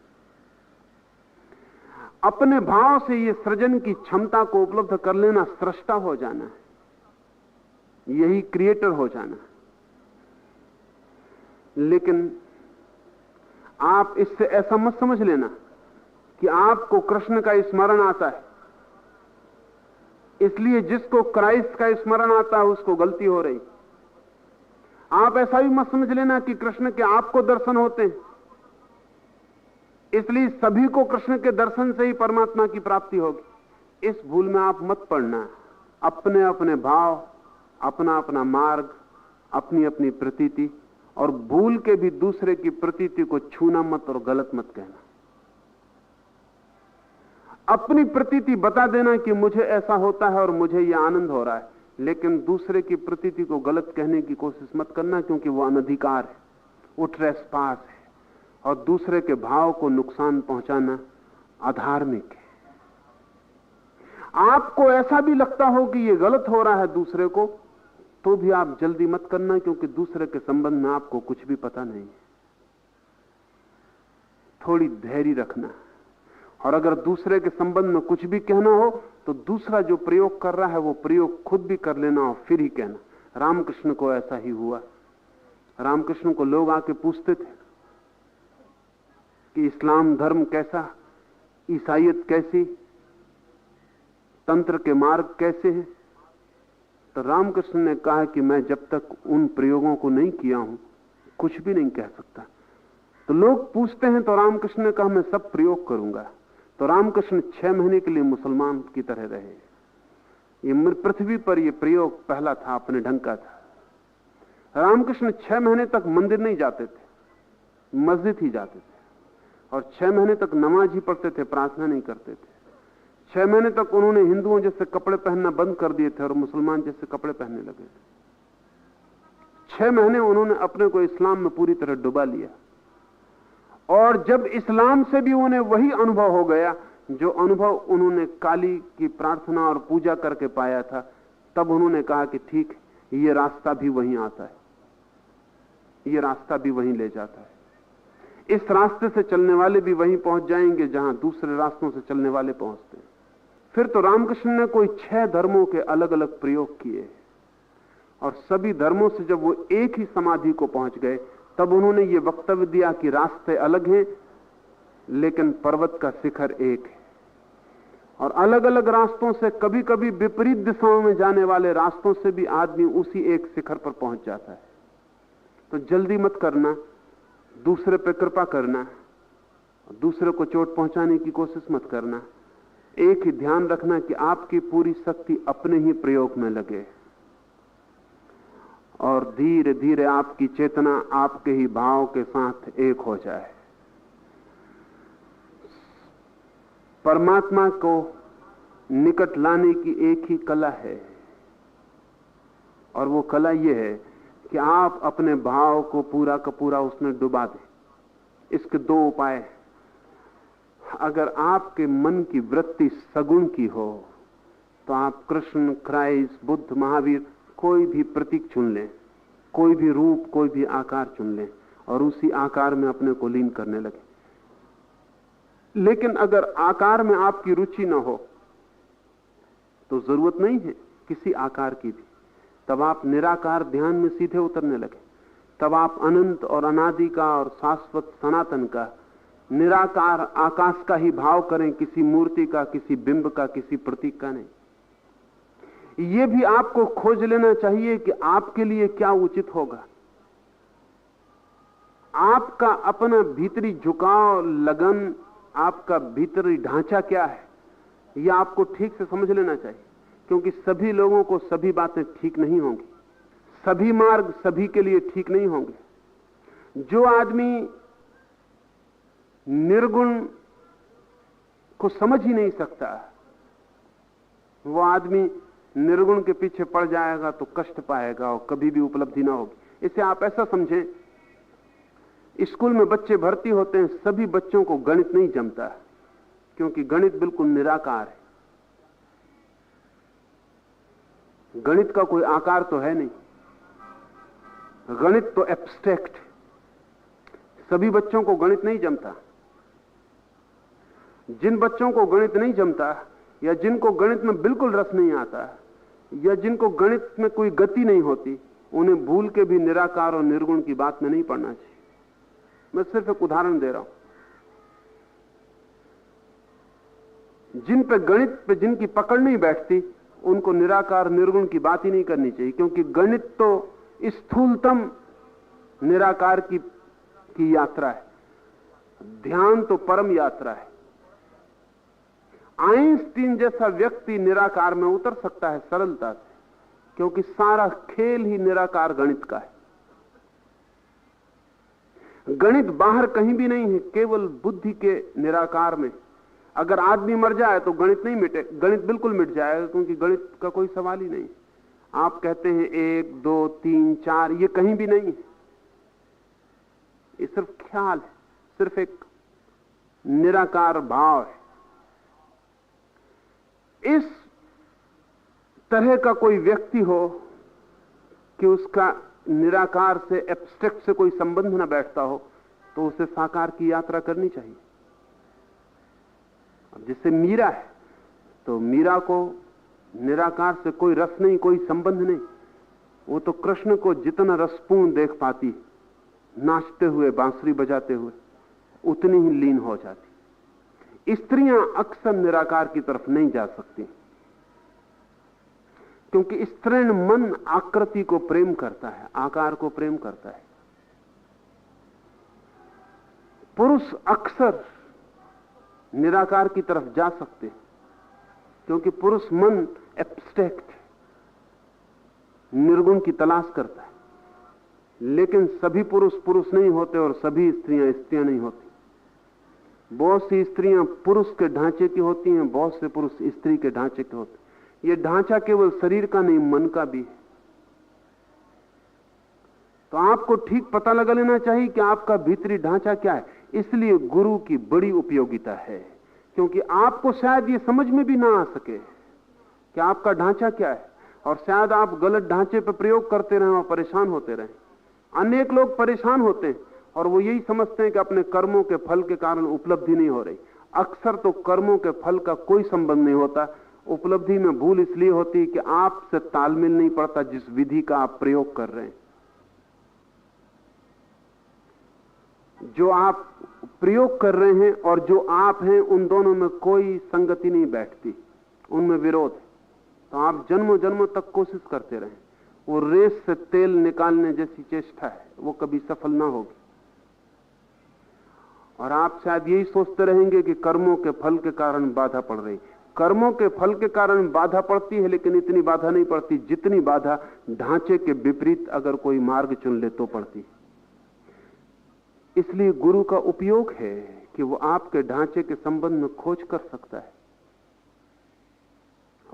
अपने भाव से ये सृजन की क्षमता को उपलब्ध कर लेना सृष्टा हो जाना है, यही क्रिएटर हो जाना है। लेकिन आप इससे ऐसा मत समझ लेना कि आपको कृष्ण का स्मरण आता है, इसलिए जिसको क्राइस्ट का स्मरण आता है उसको गलती हो रही। आप ऐसा भी मत समझ लेना कि कृष्ण के आपको दर्शन होते हैं, इसलिए सभी को कृष्ण के दर्शन से ही परमात्मा की प्राप्ति होगी। इस भूल में आप मत पड़ना। अपने अपने भाव, अपना अपना मार्ग, अपनी अपनी प्रतीति, और भूल के भी दूसरे की प्रतीति को छूना मत और गलत मत कहना। अपनी प्रतीति बता देना कि मुझे ऐसा होता है और मुझे यह आनंद हो रहा है, लेकिन दूसरे की प्रतीति को गलत कहने की कोशिश मत करना, क्योंकि वो अनधिकार है, वो ट्रेसपास है, और दूसरे के भाव को नुकसान पहुंचाना अधार्मिक है। आपको ऐसा भी लगता हो कि ये गलत हो रहा है दूसरे को, तो भी आप जल्दी मत करना, क्योंकि दूसरे के संबंध में आपको कुछ भी पता नहीं है। थोड़ी धैर्य रखना, और अगर दूसरे के संबंध में कुछ भी कहना हो तो दूसरा जो प्रयोग कर रहा है वो प्रयोग खुद भी कर लेना और फिर ही कहना। रामकृष्ण को ऐसा ही हुआ। रामकृष्ण को लोग आके पूछते थे कि इस्लाम धर्म कैसा, ईसाईयत कैसी, तंत्र के मार्ग कैसे हैं। तो रामकृष्ण ने कहा कि मैं जब तक उन प्रयोगों को नहीं किया हूं कुछ भी नहीं कह सकता। तो लोग पूछते हैं तो रामकृष्ण ने कहा मैं सब प्रयोग करूंगा। तो रामकृष्ण 6 महीने के लिए मुसलमान की तरह रहे। ये पृथ्वी पर ये प्रयोग पहला था, अपने ढंग का था। रामकृष्ण 6 महीने तक मंदिर नहीं जाते थे, मस्जिद ही जाते थे। और 6 महीने तक नमाज ही पढ़ते थे, प्रार्थना नहीं करते थे। 6 महीने तक उन्होंने हिंदुओं जैसे कपड़े पहनना बंद कर दिए थे और मुसलमान जैसे कपड़े पहनने लगे थे। 6 महीने उन्होंने अपने को इस्लाम में पूरी तरह डुबा लिया, और जब इस्लाम से भी उन्हें वही अनुभव हो गया जो अनुभव उन्होंने काली की प्रार्थना और पूजा करके पाया था, तब उन्होंने कहा कि ठीक, ये रास्ता भी वहीं आता है, ये रास्ता भी वहीं ले जाता है। इस रास्ते से चलने वाले भी वहीं पहुंच जाएंगे जहां दूसरे रास्तों से चलने वाले पहुंचते हैं। फिर तो रामकृष्ण ने कोई 6 धर्मों के अलग अलग प्रयोग किए, और सभी धर्मों से जब वो एक ही समाधि को पहुंच गए, तब उन्होंने ये वक्तव्य दिया कि रास्ते अलग हैं लेकिन पर्वत का शिखर एक है। और अलग अलग रास्तों से, कभी कभी विपरीत दिशाओं में जाने वाले रास्तों से भी आदमी उसी एक शिखर पर पहुंच जाता है। तो जल्दी मत करना, दूसरे पे कृपा करना, दूसरे को चोट पहुंचाने की कोशिश मत करना। एक ही ध्यान रखना कि आपकी पूरी शक्ति अपने ही प्रयोग में लगे, और धीरे धीरे आपकी चेतना आपके ही भाव के साथ एक हो जाए। परमात्मा को निकट लाने की एक ही कला है, और वो कला ये है कि आप अपने भाव को पूरा का पूरा उसमें डुबा दें। इसके 2 उपाय हैं। अगर आपके मन की वृत्ति सगुण की हो तो आप कृष्ण, क्राइस्ट, बुद्ध, महावीर, कोई भी प्रतीक चुन लें, कोई भी रूप, कोई भी आकार चुन लें और उसी आकार में अपने को लीन करने लगे। लेकिन अगर आकार में आपकी रुचि ना हो तो जरूरत नहीं है किसी आकार की भी, तब आप निराकार ध्यान में सीधे उतरने लगे। तब आप अनंत और अनादि का और शाश्वत सनातन का, निराकार आकाश का ही भाव करें, किसी मूर्ति का, किसी बिंब का, किसी प्रतीक का नहीं। यह भी आपको खोज लेना चाहिए कि आपके लिए क्या उचित होगा। आपका अपना भीतरी झुकाव, लगन, आपका भीतरी ढांचा क्या है, यह आपको ठीक से समझ लेना चाहिए। क्योंकि सभी लोगों को सभी बातें ठीक नहीं होंगी, सभी मार्ग सभी के लिए ठीक नहीं होंगे। जो आदमी निर्गुण को समझ ही नहीं सकता, वो आदमी निर्गुण के पीछे पड़ जाएगा तो कष्ट पाएगा और कभी भी उपलब्धि ना होगी। इसे आप ऐसा समझें, स्कूल में बच्चे भर्ती होते हैं, सभी बच्चों को गणित नहीं जमता, क्योंकि गणित बिल्कुल निराकार है। गणित का कोई आकार तो है नहीं, गणित तो एब्स्ट्रैक्ट है। सभी बच्चों को गणित नहीं जमता। जिन बच्चों को गणित नहीं जमता, या जिनको गणित में बिल्कुल रस नहीं आता, या जिनको गणित में कोई गति नहीं होती, उन्हें भूल के भी निराकार और निर्गुण की बात में नहीं पड़ना चाहिए। मैं सिर्फ एक उदाहरण दे रहा हूं। जिन पे गणित पे जिनकी पकड़ नहीं बैठती, उनको निराकार निर्गुण की बात ही नहीं करनी चाहिए, क्योंकि गणित तो स्थूलतम निराकार की यात्रा है, ध्यान तो परम यात्रा है। आइंस्टीन जैसा व्यक्ति निराकार में उतर सकता है सरलता से, क्योंकि सारा खेल ही निराकार गणित का है। गणित बाहर कहीं भी नहीं है, केवल बुद्धि के निराकार में। अगर आदमी मर जाए तो गणित नहीं मिटे, गणित बिल्कुल मिट जाएगा, क्योंकि गणित का कोई सवाल ही नहीं। आप कहते हैं 1, 2, 3, 4, ये कहीं भी नहीं है। ये सिर्फ ख्याल है, सिर्फ एक निराकार भाव है। इस तरह का कोई व्यक्ति हो कि उसका निराकार से, एब्स्ट्रैक्ट से कोई संबंध ना बैठता हो, तो उसे साकार की यात्रा करनी चाहिए। अब जैसे मीरा है, तो मीरा को निराकार से कोई रस नहीं, कोई संबंध नहीं। वो तो कृष्ण को जितना रसपूर्ण देख पाती, नाचते हुए, बांसुरी बजाते हुए, उतनी ही लीन हो जाती। स्त्रियां अक्सर निराकार की तरफ नहीं जा सकती, क्योंकि स्त्रीण मन आकृति को प्रेम करता है, आकार को प्रेम करता है। पुरुष अक्सर निराकार की तरफ जा सकते हैं, क्योंकि पुरुष मन एब्स्ट्रैक्ट, निर्गुण की तलाश करता है। लेकिन सभी पुरुष पुरुष नहीं होते और सभी स्त्रियां स्त्रियां नहीं होती। बहुत सी स्त्रियां पुरुष के ढांचे की होती हैं, बहुत से पुरुष स्त्री के ढांचे के होते हैं। ये ढांचा केवल शरीर का नहीं, मन का भी है। तो आपको ठीक पता लगा लेना चाहिए कि आपका भीतरी ढांचा क्या है। इसलिए गुरु की बड़ी उपयोगिता है, क्योंकि आपको शायद ये समझ में भी ना आ सके कि आपका ढांचा क्या है, और शायद आप गलत ढांचे पर प्रयोग करते रहें और परेशान होते रहें। अनेक लोग परेशान होते हैं और वो यही समझते हैं कि अपने कर्मों के फल के कारण उपलब्धि नहीं हो रही। अक्सर तो कर्मों के फल का कोई संबंध नहीं होता। उपलब्धि में भूल इसलिए होती है कि आपसे तालमेल नहीं पड़ता जिस विधि का आप प्रयोग कर रहे हैं। जो आप प्रयोग कर रहे हैं और जो आप हैं, उन दोनों में कोई संगति नहीं बैठती, उनमें विरोध है। तो आप जन्मों जन्मों तक कोशिश करते रहें, वो रेस से तेल निकालने जैसी चेष्टा है, वो कभी सफल ना होगी। और आप शायद यही सोचते रहेंगे कि कर्मों के फल के कारण बाधा पड़ रही। कर्मों के फल के कारण बाधा पड़ती है, लेकिन इतनी बाधा नहीं पड़ती जितनी बाधा ढांचे के विपरीत अगर कोई मार्ग चुन ले तो पड़ती। इसलिए गुरु का उपयोग है कि वो आपके ढांचे के संबंध में खोज कर सकता है।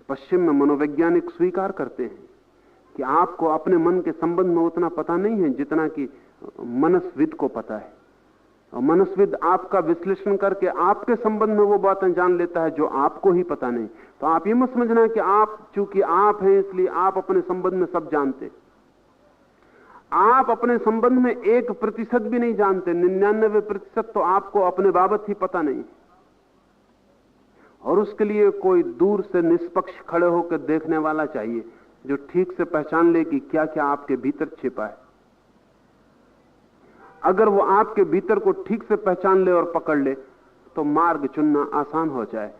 पश्चिम में मनोवैज्ञानिक स्वीकार करते हैं कि आपको अपने मन के संबंध में उतना पता नहीं है जितना कि मनस्विद को पता है, और मनस्विद आपका विश्लेषण करके आपके संबंध में वो बातें जान लेता है जो आपको ही पता नहीं। तो आप ये मत समझना कि आप चूंकि आप हैं इसलिए आप अपने संबंध में सब जानते। आप अपने संबंध में 1% भी नहीं जानते, 99% तो आपको अपने बाबत ही पता नहीं। और उसके लिए कोई दूर से निष्पक्ष खड़े होकर देखने वाला चाहिए जो ठीक से पहचान ले कि क्या क्या आपके भीतर छिपा है। अगर वो आपके भीतर को ठीक से पहचान ले और पकड़ ले तो मार्ग चुनना आसान हो जाए।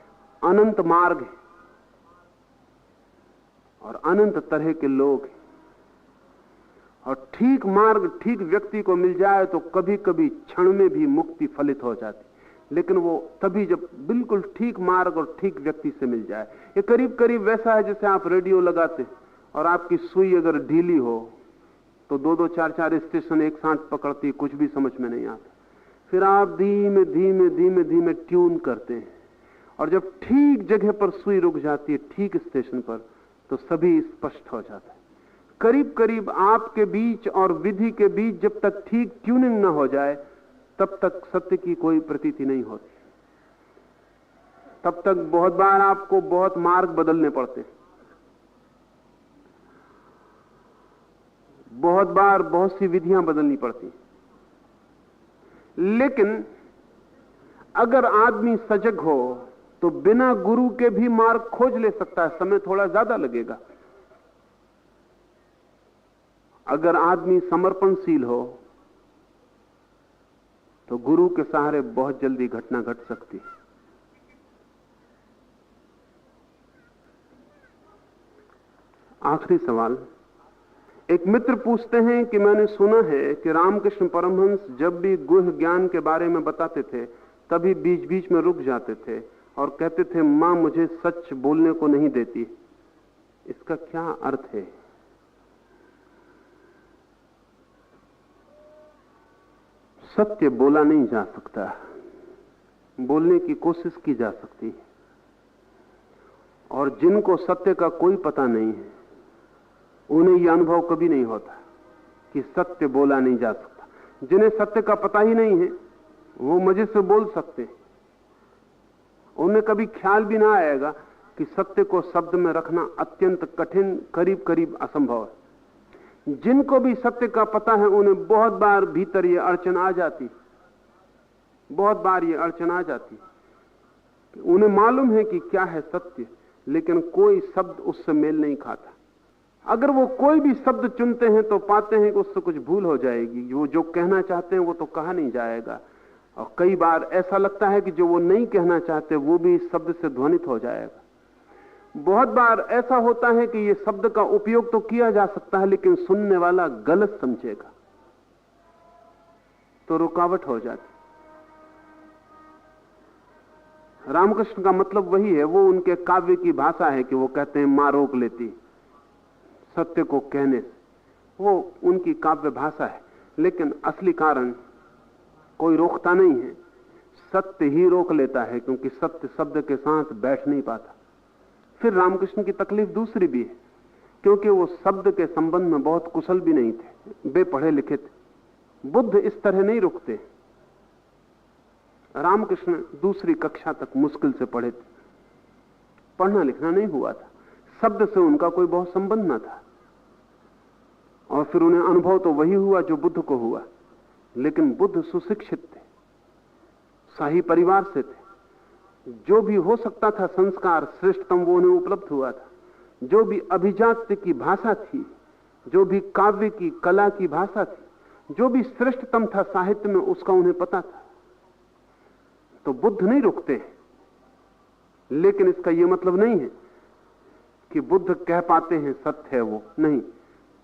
अनंत मार्ग है और अनंत तरह के लोग हैं, और ठीक मार्ग ठीक व्यक्ति को मिल जाए तो कभी कभी क्षण में भी मुक्ति फलित हो जाती, लेकिन वो तभी जब बिल्कुल ठीक मार्ग और ठीक व्यक्ति से मिल जाए। ये करीब करीब वैसा है जैसे आप रेडियो लगाते और आपकी सुई अगर ढीली हो तो 2-2, 4-4 स्टेशन एक साथ पकड़ती, कुछ भी समझ में नहीं आता। फिर आप धीमे धीमे धीमे धीमे ट्यून करते हैं, और जब ठीक जगह पर सुई रुक जाती है, ठीक स्टेशन पर, तो सभी स्पष्ट हो जाता है। करीब करीब आपके बीच और विधि के बीच जब तक ठीक ट्यूनिंग ना हो जाए तब तक सत्य की कोई प्रतीति नहीं होती। तब तक बहुत बार आपको बहुत मार्ग बदलने पड़ते, बहुत बार बहुत सी विधियां बदलनी पड़ती। लेकिन अगर आदमी सजग हो तो बिना गुरु के भी मार्ग खोज ले सकता है। समय थोड़ा ज्यादा लगेगा। अगर आदमी समर्पणशील हो तो गुरु के सहारे बहुत जल्दी घटना घट सकती है। आखिरी सवाल। एक मित्र पूछते हैं कि मैंने सुना है कि रामकृष्ण परमहंस जब भी गुह्य ज्ञान के बारे में बताते थे तभी बीच बीच में रुक जाते थे और कहते थे, मां मुझे सच बोलने को नहीं देती। इसका क्या अर्थ है? सत्य बोला नहीं जा सकता, बोलने की कोशिश की जा सकती है। और जिनको सत्य का कोई पता नहीं है उन्हें यह अनुभव कभी नहीं होता कि सत्य बोला नहीं जा सकता। जिन्हें सत्य का पता ही नहीं है वो मजे से बोल सकते हैं। उन्हें कभी ख्याल भी ना आएगा कि सत्य को शब्द में रखना अत्यंत कठिन, करीब करीब असंभव है। जिनको भी सत्य का पता है उन्हें बहुत बार भीतर ये अड़चन आ जाती, बहुत बार ये अड़चन आ जाती। उन्हें मालूम है कि क्या है सत्य, लेकिन कोई शब्द उससे मेल नहीं खाता। अगर वो कोई भी शब्द चुनते हैं तो पाते हैं कि उससे कुछ भूल हो जाएगी। वो जो कहना चाहते हैं वो तो कहा नहीं जाएगा, और कई बार ऐसा लगता है कि जो वो नहीं कहना चाहते वो भी इस शब्द से ध्वनित हो जाएगा। बहुत बार ऐसा होता है कि ये शब्द का उपयोग तो किया जा सकता है लेकिन सुनने वाला गलत समझेगा तो रुकावट हो जाती। रामकृष्ण का मतलब वही है। वो उनके काव्य की भाषा है कि वो कहते हैं मां रोक लेती सत्य को कहने से। वो उनकी काव्य भाषा है, लेकिन असली कारण कोई रोकता नहीं है। सत्य ही रोक लेता है, क्योंकि सत्य शब्द के साथ बैठ नहीं पाता। फिर रामकृष्ण की तकलीफ दूसरी भी है, क्योंकि वो शब्द के संबंध में बहुत कुशल भी नहीं थे, बेपढ़े लिखे थे। बुद्ध इस तरह नहीं रुकते। रामकृष्ण दूसरी कक्षा तक मुश्किल से पढ़े थे, पढ़ना लिखना नहीं हुआ था, शब्द से उनका कोई बहुत संबंध न था, और फिर उन्हें अनुभव तो वही हुआ जो बुद्ध को हुआ। लेकिन बुद्ध सुशिक्षित थे, शाही परिवार से थे, जो भी हो सकता था संस्कार श्रेष्ठतम वो उन्हें उपलब्ध हुआ था। जो भी अभिजात्य की भाषा थी, जो भी काव्य की कला की भाषा थी, जो भी श्रेष्ठतम था साहित्य में, उसका उन्हें पता था। तो बुद्ध नहीं रुकते, लेकिन इसका यह मतलब नहीं है कि बुद्ध कह पाते हैं सत्य है वो, नहीं।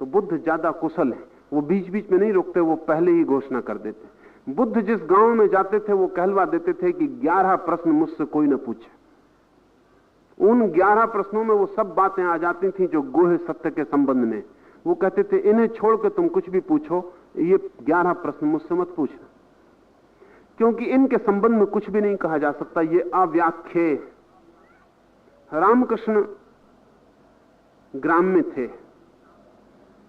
तो बुद्ध ज्यादा कुशल है, वो बीच बीच में नहीं रुकते, वो पहले ही घोषणा कर देते। बुद्ध जिस गांव में जाते थे वो कहलवा देते थे कि 11 प्रश्न मुझसे कोई न पूछे। उन 11 प्रश्नों में वो सब बातें आ जाती थी जो गुह्य सत्य के संबंध में। वो कहते थे इन्हें छोड़ के तुम कुछ भी पूछो, ये 11 प्रश्न मुझसे मत पूछना, क्योंकि इनके संबंध में कुछ भी नहीं कहा जा सकता, ये अव्याख्येय। रामकृष्ण ग्राम्य थे,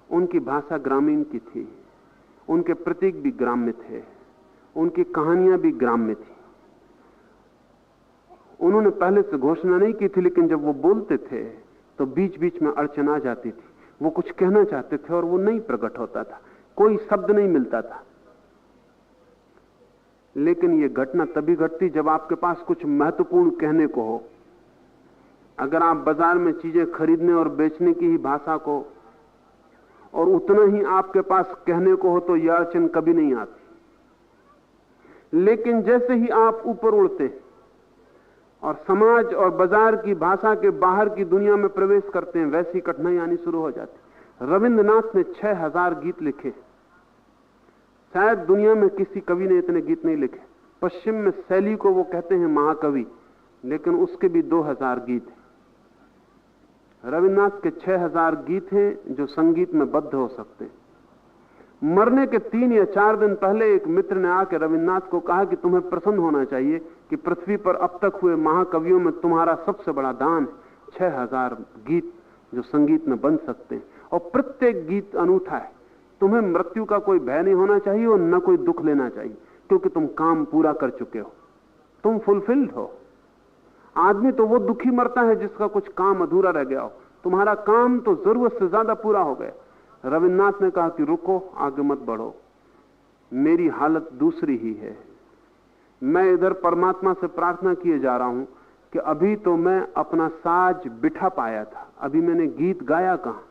उनकी भाषा ग्रामीण की थी, उनके प्रतीक भी ग्राम्य थे, उनकी कहानियां भी ग्राम्य थी। उन्होंने पहले से घोषणा नहीं की थी, लेकिन जब वो बोलते थे तो बीच बीच में अड़चन आ जाती थी। वो कुछ कहना चाहते थे और वो नहीं प्रकट होता था, कोई शब्द नहीं मिलता था। लेकिन ये घटना तभी घटती जब आपके पास कुछ महत्वपूर्ण कहने को हो। अगर आप बाजार में चीजें खरीदने और बेचने की ही भाषा को और उतना ही आपके पास कहने को हो तो यह अड़चन कभी नहीं आती। लेकिन जैसे ही आप ऊपर उड़ते और समाज और बाजार की भाषा के बाहर की दुनिया में प्रवेश करते हैं, वैसी कठिनाई आनी शुरू हो जाती। रविंद्रनाथ ने 6000 गीत लिखे, शायद दुनिया में किसी कवि ने इतने गीत नहीं लिखे। पश्चिम में शैली को वो कहते हैं महाकवि, लेकिन उसके भी 2000 गीत हैं। रविन्द्रनाथ के 6000 गीत हैं जो संगीत में बद्ध हो सकते हैं। मरने के 3 या 4 दिन पहले एक मित्र ने आकर रविन्द्रनाथ को कहा कि तुम्हें प्रसन्न होना चाहिए कि पृथ्वी पर अब तक हुए महाकवियों में तुम्हारा सबसे बड़ा दान है। 6000 गीत जो संगीत में बन सकते हैं, और प्रत्येक गीत अनूठा है। तुम्हें मृत्यु का कोई भय नहीं होना चाहिए और न कोई दुख लेना चाहिए, क्योंकि तुम काम पूरा कर चुके हो, तुम फुलफिल्ड हो। आदमी तो वो दुखी मरता है जिसका कुछ काम अधूरा रह गया हो, तुम्हारा काम तो जरूरत से ज्यादा पूरा हो गया। रविन्द्रनाथ ने कहा कि रुको, आगे मत बढ़ो, मेरी हालत दूसरी ही है। मैं इधर परमात्मा से प्रार्थना किए जा रहा हूं कि अभी तो मैं अपना साज बिठा पाया था, अभी मैंने गीत गाया कहां?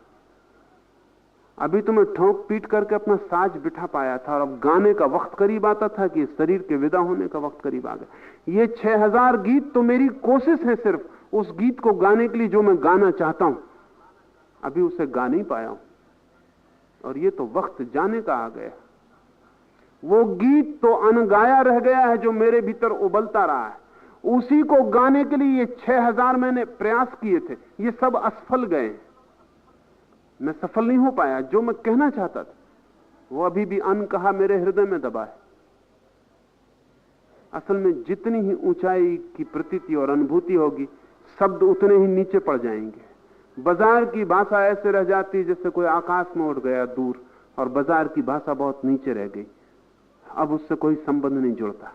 अभी तो मैं ठोक पीट करके अपना साज बिठा पाया था, और अब गाने का वक्त करीब आता था कि शरीर के विदा होने का वक्त करीब आ गया। ये 6000 गीत तो मेरी कोशिश है सिर्फ उस गीत को गाने के लिए जो मैं गाना चाहता हूं, अभी उसे गा नहीं पाया हूं, और ये तो वक्त जाने का आ गया। वो गीत तो अनगाया रह गया है जो मेरे भीतर उबलता रहा है। उसी को गाने के लिए ये 6000 मैंने प्रयास किए थे, ये सब असफल गए। मैं सफल नहीं हो पाया। जो मैं कहना चाहता था वो अभी भी अनकहा मेरे हृदय में दबा है। असल में जितनी ही ऊंचाई की प्रतीति और अनुभूति होगी, शब्द उतने ही नीचे पड़ जाएंगे। बाजार की भाषा ऐसे रह जाती जैसे कोई आकाश में उड़ गया दूर, और बाजार की भाषा बहुत नीचे रह गई, अब उससे कोई संबंध नहीं जुड़ता।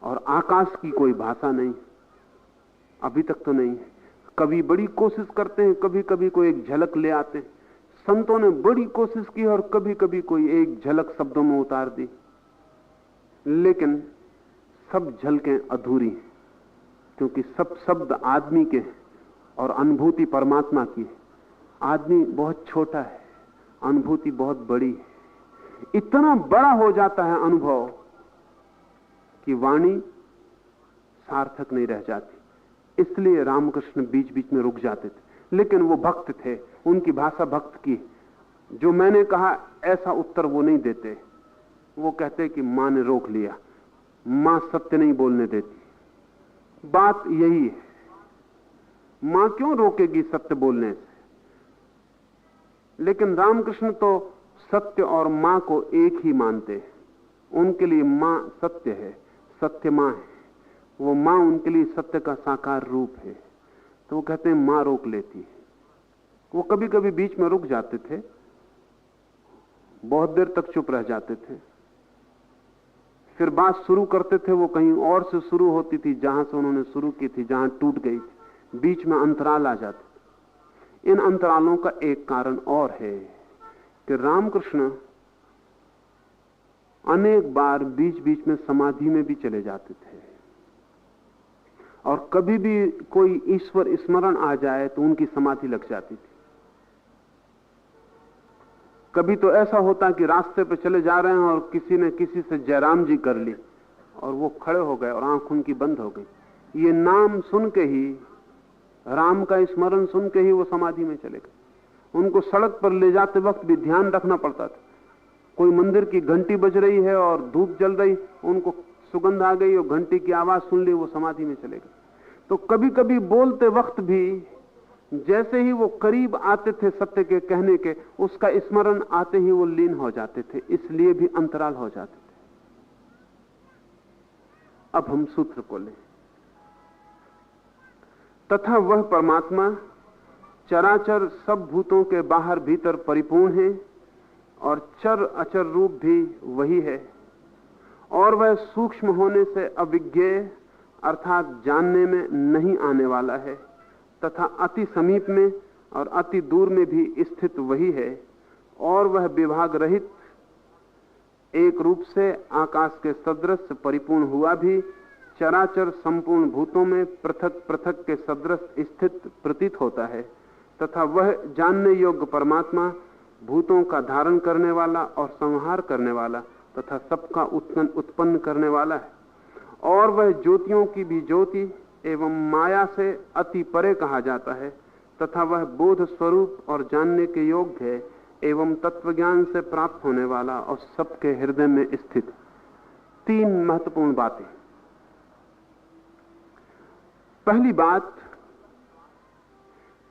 और आकाश की कोई भाषा नहीं, अभी तक तो नहीं है। कवि बड़ी कोशिश करते हैं, कभी कभी कोई एक झलक ले आते हैं। संतों ने बड़ी कोशिश की और कभी कभी कोई एक झलक शब्दों में उतार दी, लेकिन सब झलकें अधूरी हैं, क्योंकि सब शब्द आदमी के हैं और अनुभूति परमात्मा की है। आदमी बहुत छोटा है, अनुभूति बहुत बड़ी है। इतना बड़ा हो जाता है अनुभव कि वाणी सार्थक नहीं रह जाती। इसलिए रामकृष्ण बीच बीच में रुक जाते थे, लेकिन वो भक्त थे, उनकी भाषा भक्त की। जो मैंने कहा ऐसा उत्तर वो नहीं देते। वो कहते कि मां ने रोक लिया, मां सत्य नहीं बोलने देती। बात यही है, मां क्यों रोकेगी सत्य बोलने से? लेकिन रामकृष्ण तो सत्य और मां को एक ही मानते हैं। उनके लिए मां सत्य है, सत्य मां है, वो मां उनके लिए सत्य का साकार रूप है। तो वो कहते हैं मां रोक लेती है। वो कभी कभी बीच में रुक जाते थे, बहुत देर तक चुप रह जाते थे, फिर बात शुरू करते थे। वो कहीं और से शुरू होती थी जहां से उन्होंने शुरू की थी, जहां टूट गई थी। बीच में अंतराल आ जाते थे। इन अंतरालों का एक कारण और है कि रामकृष्ण अनेक बार बीच बीच में समाधि में भी चले जाते थे, और कभी भी कोई ईश्वर स्मरण आ जाए तो उनकी समाधि लग जाती थी। कभी तो ऐसा होता कि रास्ते पे चले जा रहे हैं और किसी ने किसी से जयराम जी कर ली, और वो खड़े हो गए और आंख उनकी बंद हो गई। ये नाम सुन के ही, राम का स्मरण सुन के ही वो समाधि में चले गए। उनको सड़क पर ले जाते वक्त भी ध्यान रखना पड़ता था। कोई मंदिर की घंटी बज रही है और धूप जल रही, उनको सुगंध आ गई और घंटी की आवाज सुन ली, वो समाधि में चले गए। तो कभी कभी बोलते वक्त भी जैसे ही वो करीब आते थे सत्य के कहने के, उसका स्मरण आते ही वो लीन हो जाते थे, इसलिए भी अंतराल हो जाते थे। अब हम सूत्र को लें। तथा वह परमात्मा चराचर सब भूतों के बाहर भीतर परिपूर्ण है, और चर अचर रूप भी वही है, और वह सूक्ष्म होने से अविज्ञेय अर्थात जानने में नहीं आने वाला है, तथा अति समीप में और अति दूर में भी स्थित वही है, और वह विभाग रहित एक रूप से आकाश के सदृश परिपूर्ण हुआ भी चराचर संपूर्ण भूतों में पृथक पृथक के सदृश स्थित प्रतीत होता है, तथा वह जानने योग्य परमात्मा भूतों का धारण करने वाला और संहार करने वाला तथा सबका उत्पन्न करने वाला है, और वह ज्योतियों की भी ज्योति एवं माया से अति परे कहा जाता है, तथा वह बोध स्वरूप और जानने के योग्य है एवं तत्वज्ञान से प्राप्त होने वाला और सबके हृदय में स्थित। तीन महत्वपूर्ण बातें। पहली बात,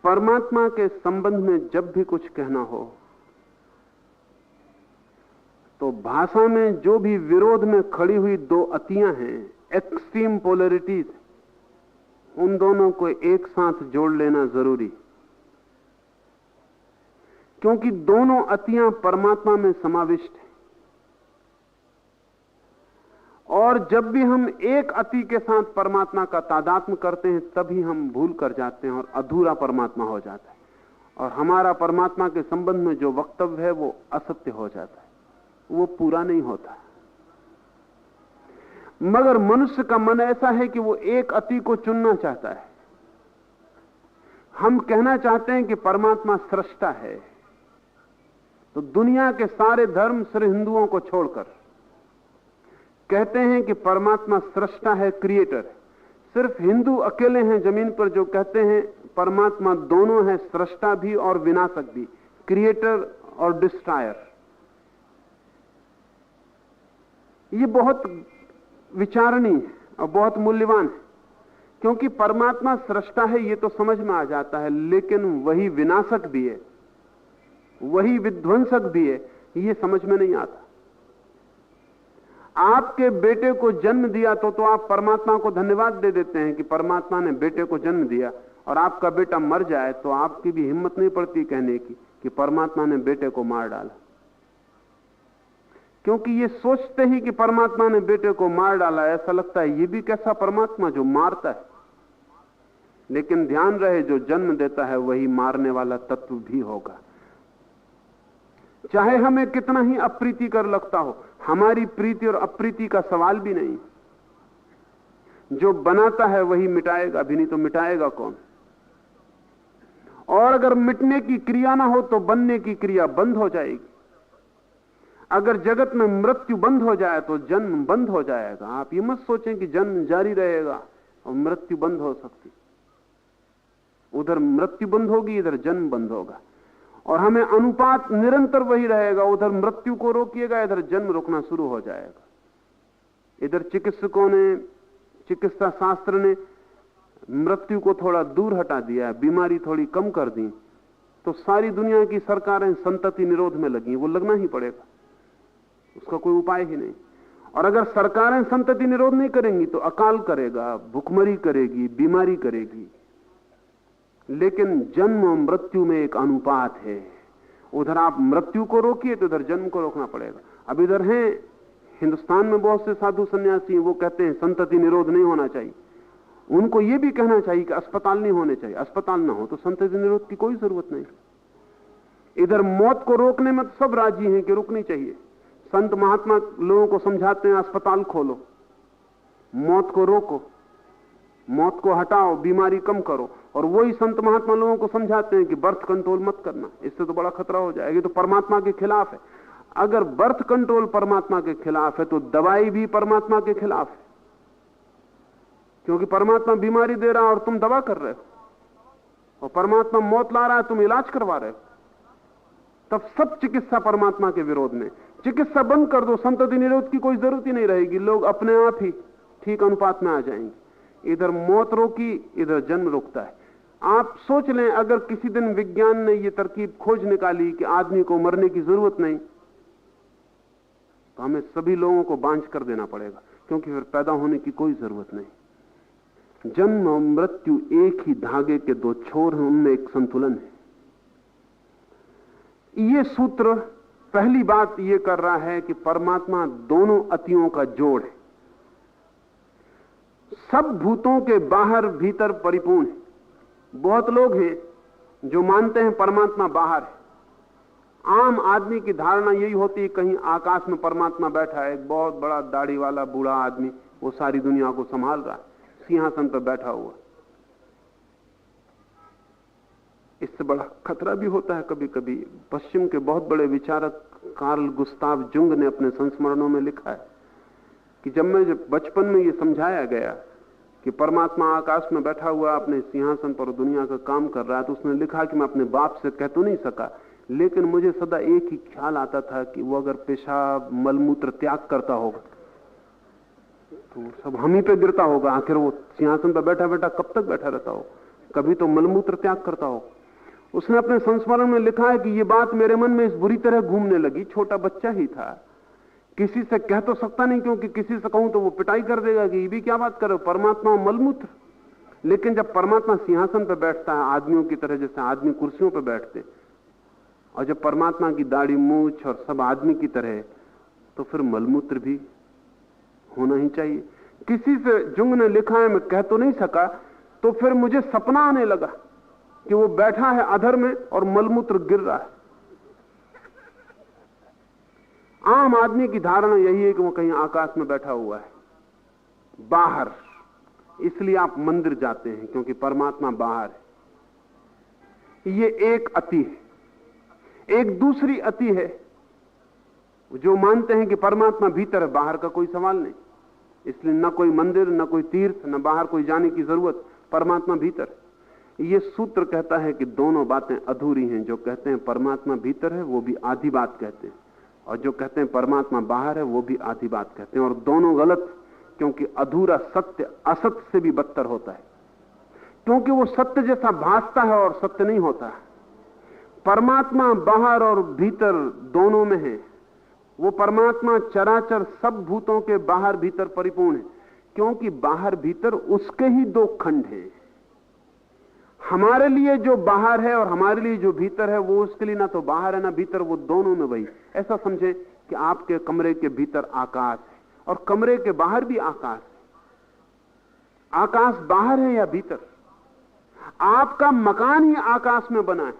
परमात्मा के संबंध में जब भी कुछ कहना हो तो भाषा में जो भी विरोध में खड़ी हुई दो अतियां हैं, एक्सट्रीम पोलैरिटीज, उन दोनों को एक साथ जोड़ लेना जरूरी, क्योंकि दोनों अतियां परमात्मा में समाविष्ट हैं। और जब भी हम एक अति के साथ परमात्मा का तादात्म्य करते हैं तभी हम भूल कर जाते हैं और अधूरा परमात्मा हो जाता है, और हमारा परमात्मा के संबंध में जो वक्तव्य है वो असत्य हो जाता है, वो पूरा नहीं होता। मगर मनुष्य का मन ऐसा है कि वो एक अति को चुनना चाहता है। हम कहना चाहते हैं कि परमात्मा सृष्टा है, तो दुनिया के सारे धर्म सिर्फ हिंदुओं को छोड़कर कहते हैं कि परमात्मा सृष्टा है, क्रिएटर है। सिर्फ हिंदू अकेले हैं जमीन पर जो कहते हैं परमात्मा दोनों है, सृष्टा भी और विनाशक भी, क्रिएटर और डिस्ट्रॉयर। ये बहुत विचारणीय है और बहुत मूल्यवान है, क्योंकि परमात्मा सृष्टा है ये तो समझ में आ जाता है, लेकिन वही विनाशक भी है, वही विध्वंसक भी है, ये समझ में नहीं आता। आपके बेटे को जन्म दिया तो आप परमात्मा को धन्यवाद दे देते हैं कि परमात्मा ने बेटे को जन्म दिया, और आपका बेटा मर जाए तो आपकी भी हिम्मत नहीं पड़ती कहने की कि परमात्मा ने बेटे को मार डाला, क्योंकि ये सोचते ही कि परमात्मा ने बेटे को मार डाला, ऐसा लगता है ये भी कैसा परमात्मा जो मारता है। लेकिन ध्यान रहे, जो जन्म देता है वही मारने वाला तत्व भी होगा, चाहे हमें कितना ही अप्रीतिकर लगता हो। हमारी प्रीति और अप्रीति का सवाल भी नहीं, जो बनाता है वही मिटाएगा भी, नहीं तो मिटाएगा कौन। और अगर मिटने की क्रिया ना हो तो बनने की क्रिया बंद हो जाएगी। अगर जगत में मृत्यु बंद हो जाए तो जन्म बंद हो जाएगा। आप ये मत सोचें कि जन्म जारी रहेगा और मृत्यु बंद हो सकती, उधर मृत्यु बंद होगी, इधर जन्म बंद होगा, और हमें अनुपात निरंतर वही रहेगा। उधर मृत्यु को रोकिएगा, इधर जन्म रुकना शुरू हो जाएगा। इधर चिकित्सकों ने, चिकित्सा शास्त्र ने मृत्यु को थोड़ा दूर हटा दिया, बीमारी थोड़ी कम कर दी, तो सारी दुनिया की सरकारें संतति निरोध में लगी। वो लगना ही पड़ेगा, उसका कोई उपाय ही नहीं। और अगर सरकारें संतति निरोध नहीं करेंगी तो अकाल करेगा, भुखमरी करेगी, बीमारी करेगी। लेकिन जन्म और मृत्यु में एक अनुपात है। उधर आप मृत्यु को रोकिए तो उधर जन्म को रोकना पड़ेगा। अब इधर हैं हिंदुस्तान में बहुत से साधु सन्यासी हैं, वो कहते हैं संतति निरोध नहीं होना चाहिए। उनको ये भी कहना चाहिए कि अस्पताल नहीं होने चाहिए। अस्पताल ना हो तो संतति निरोध की कोई जरूरत नहीं। इधर मौत को रोकने में तो सब राजी हैं कि रुकनी चाहिए। संत महात्मा लोगों को समझाते हैं अस्पताल खोलो, मौत को रोको, मौत को हटाओ, बीमारी कम करो। और वही संत महात्मा लोगों को समझाते हैं कि बर्थ कंट्रोल मत करना, इससे तो बड़ा खतरा हो जाएगा, ये तो परमात्मा के खिलाफ है। अगर बर्थ कंट्रोल परमात्मा के खिलाफ है तो दवाई भी परमात्मा के खिलाफ है, क्योंकि परमात्मा बीमारी दे रहा है और तुम दवा कर रहे हो, और परमात्मा मौत ला रहा है, तुम इलाज करवा रहे हो। तब सब चिकित्सा परमात्मा के विरोध में। चिकित्सा बंद कर दो, संतति निरोध की कोई जरूरत ही नहीं रहेगी, लोग अपने आप ही ठीक अनुपात में आ जाएंगे। इधर मौत रोकी, इधर जन्म रुकता है। आप सोच लें, अगर किसी दिन विज्ञान ने यह तरकीब खोज निकाली कि आदमी को मरने की जरूरत नहीं, तो हमें सभी लोगों को बांझ कर देना पड़ेगा, क्योंकि फिर पैदा होने की कोई जरूरत नहीं। जन्म और मृत्यु एक ही धागे के दो छोर हैं, उनमें एक संतुलन है। यह सूत्र पहली बात यह कर रहा है कि परमात्मा दोनों अतियों का जोड़ है। सब भूतों के बाहर भीतर परिपूर्ण है। बहुत लोग हैं जो मानते हैं परमात्मा बाहर है। आम आदमी की धारणा यही होती है कहीं आकाश में परमात्मा बैठा है, एक बहुत बड़ा दाढ़ी वाला बूढ़ा आदमी, वो सारी दुनिया को संभाल रहा है, सिंहासन पर बैठा हुआ। इससे बड़ा खतरा भी होता है कभी कभी। पश्चिम के बहुत बड़े विचारक कार्ल गुस्ताव जुंग ने अपने संस्मरणों में लिखा है कि जब बचपन में ये समझाया गया कि परमात्मा आकाश में बैठा हुआ अपने सिंहासन पर दुनिया का काम कर रहा है, तो उसने लिखा कि मैं अपने बाप से कह तो नहीं सका, लेकिन मुझे सदा एक ही ख्याल आता था कि वो अगर पेशाब मलमूत्र त्याग करता होगा तो सब हम ही पे गिरता होगा। आखिर वो सिंहासन पर बैठा बैठा कब तक बैठा रहता हो, कभी तो मलमूत्र त्याग करता हो। उसने अपने संस्मरण में लिखा है कि ये बात मेरे मन में इस बुरी तरह घूमने लगी, छोटा बच्चा ही था, किसी से कह तो सकता नहीं, क्योंकि किसी से कहूं तो वो पिटाई कर देगा कि ये भी क्या बात कर रहे हो, परमात्मा मलमूत्र। लेकिन जब परमात्मा सिंहासन पर बैठता है आदमियों की तरह, जैसे आदमी कुर्सियों पर बैठते, और जब परमात्मा की दाढ़ी मूछ और सब आदमी की तरह, तो फिर मलमूत्र भी होना ही चाहिए। किसी से जुंग ने लिखा है, मैं कह तो नहीं सका, तो फिर मुझे सपना आने लगा कि वो बैठा है अधर में और मलमूत्र गिर रहा है। आम आदमी की धारणा यही है कि वो कहीं आकाश में बैठा हुआ है बाहर, इसलिए आप मंदिर जाते हैं क्योंकि परमात्मा बाहर है। ये एक अति है। एक दूसरी अति है जो मानते हैं कि परमात्मा भीतर है, बाहर का कोई सवाल नहीं, इसलिए न कोई मंदिर, न कोई तीर्थ, न बाहर कोई जाने की जरूरत, परमात्मा भीतर है। ये सूत्र कहता है कि दोनों बातें अधूरी हैं। जो कहते हैं परमात्मा भीतर है वो भी आधी बात कहते हैं, और जो कहते हैं परमात्मा बाहर है वो भी आधी बात कहते हैं, और दोनों गलत, क्योंकि अधूरा सत्य असत्य से भी बदतर होता है, क्योंकि वो सत्य जैसा भासता है और सत्य नहीं होता है। परमात्मा बाहर और भीतर दोनों में है। वो परमात्मा चराचर सब भूतों के बाहर भीतर परिपूर्ण है, क्योंकि बाहर भीतर उसके ही दो खंड हैं। हमारे लिए जो बाहर है और हमारे लिए जो भीतर है, वो उसके लिए ना तो बाहर है ना भीतर, वो दोनों में वही। ऐसा समझे कि आपके कमरे के भीतर आकाश है और कमरे के बाहर भी आकाश है। आकाश बाहर है या भीतर? आपका मकान ही आकाश में बना है,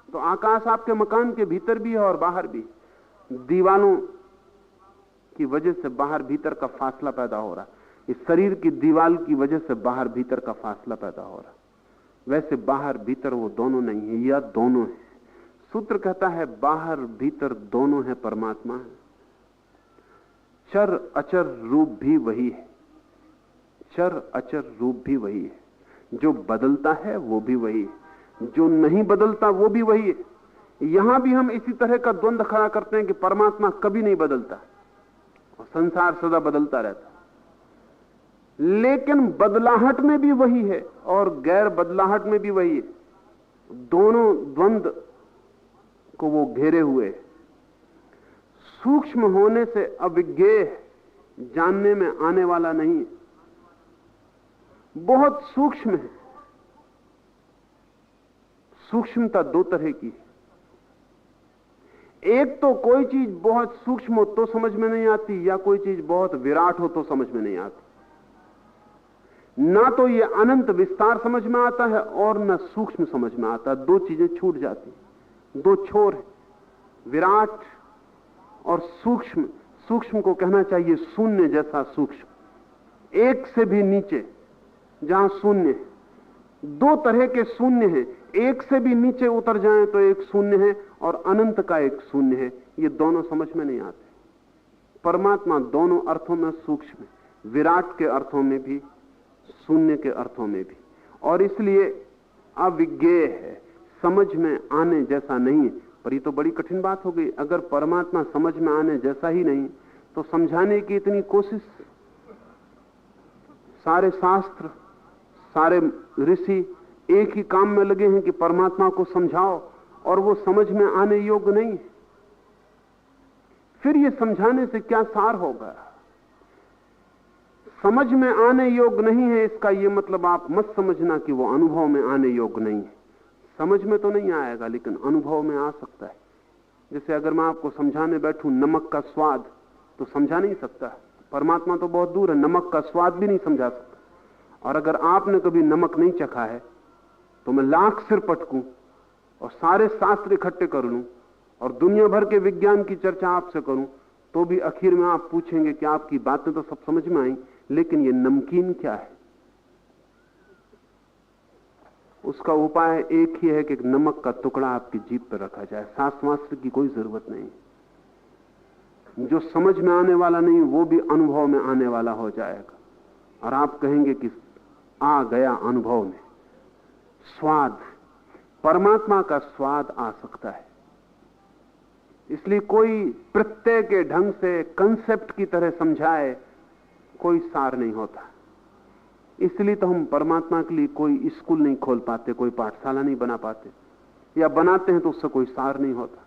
तो आकाश आपके मकान के भीतर भी है और बाहर भी। दीवालों की वजह से बाहर भीतर का फासला पैदा हो रहा है, इस शरीर की दीवाल की वजह से बाहर भीतर का फासला पैदा हो रहा है। वैसे बाहर भीतर वो दोनों नहीं है, या दोनों है। सूत्र कहता है बाहर भीतर दोनों है परमात्मा है। चर अचर रूप भी वही है, चर अचर रूप भी वही है। जो बदलता है वो भी वही है, जो नहीं बदलता वो भी वही है। यहां भी हम इसी तरह का द्वंद्व खड़ा करते हैं कि परमात्मा कभी नहीं बदलता और संसार सदा बदलता रहता, लेकिन बदलाहट में भी वही है और गैर बदलाहट में भी वही है। दोनों द्वंद्व को वो घेरे हुए। सूक्ष्म होने से अविज्ञेय, जानने में आने वाला नहीं है, बहुत सूक्ष्म है। सूक्ष्मता दो तरह की है। एक तो कोई चीज बहुत सूक्ष्म हो तो समझ में नहीं आती, या कोई चीज बहुत विराट हो तो समझ में नहीं आती। ना तो ये अनंत विस्तार समझ में आता है और ना सूक्ष्म समझ में आता। दो चीजें छूट जाती, दो छोर है, विराट और सूक्ष्म। सूक्ष्म को कहना चाहिए शून्य जैसा सूक्ष्म, एक से भी नीचे जहां शून्य है। दो तरह के शून्य हैं, एक से भी नीचे उतर जाएं तो एक शून्य है और अनंत का एक शून्य है। ये दोनों समझ में नहीं आते। परमात्मा दोनों अर्थों में सूक्ष्म है, विराट के अर्थों में भी, शून्य के अर्थों में भी, और इसलिए अविज्ञेय है, समझ में आने जैसा नहीं है। पर ये तो बड़ी कठिन बात हो गई। अगर परमात्मा समझ में आने जैसा ही नहीं तो समझाने की इतनी कोशिश, सारे शास्त्र, सारे ऋषि एक ही काम में लगे हैं कि परमात्मा को समझाओ, और वो समझ में आने योग्य नहीं है। फिर ये समझाने से क्या सार होगा? समझ में आने योग्य नहीं है, इसका ये मतलब आप मत समझना कि वो अनुभव में आने योग्य नहीं है। समझ में तो नहीं आएगा, लेकिन अनुभव में आ सकता है। जैसे अगर मैं आपको समझाने बैठूं नमक का स्वाद, तो समझा नहीं सकता। परमात्मा तो बहुत दूर है, नमक का स्वाद भी नहीं समझा सकता। और अगर आपने कभी नमक नहीं चखा है तो मैं लाख सिर पटकूं और सारे शास्त्र इकट्ठे कर लूं और दुनिया भर के विज्ञान की चर्चा आपसे करूं, तो भी आखिर में आप पूछेंगे कि आपकी बातें तो सब समझ में आई, लेकिन ये नमकीन क्या है? उसका उपाय एक ही है कि नमक का टुकड़ा आपकी जीभ पर रखा जाए। शास्त्र की कोई जरूरत नहीं। जो समझ में आने वाला नहीं वो भी अनुभव में आने वाला हो जाएगा, और आप कहेंगे कि आ गया अनुभव में स्वाद। परमात्मा का स्वाद आ सकता है। इसलिए कोई प्रत्यय के ढंग से कंसेप्ट की तरह समझाए कोई सार नहीं होता। इसलिए तो हम परमात्मा के लिए कोई स्कूल नहीं खोल पाते, कोई पाठशाला नहीं बना पाते, या बनाते हैं तो उससे कोई सार नहीं होता।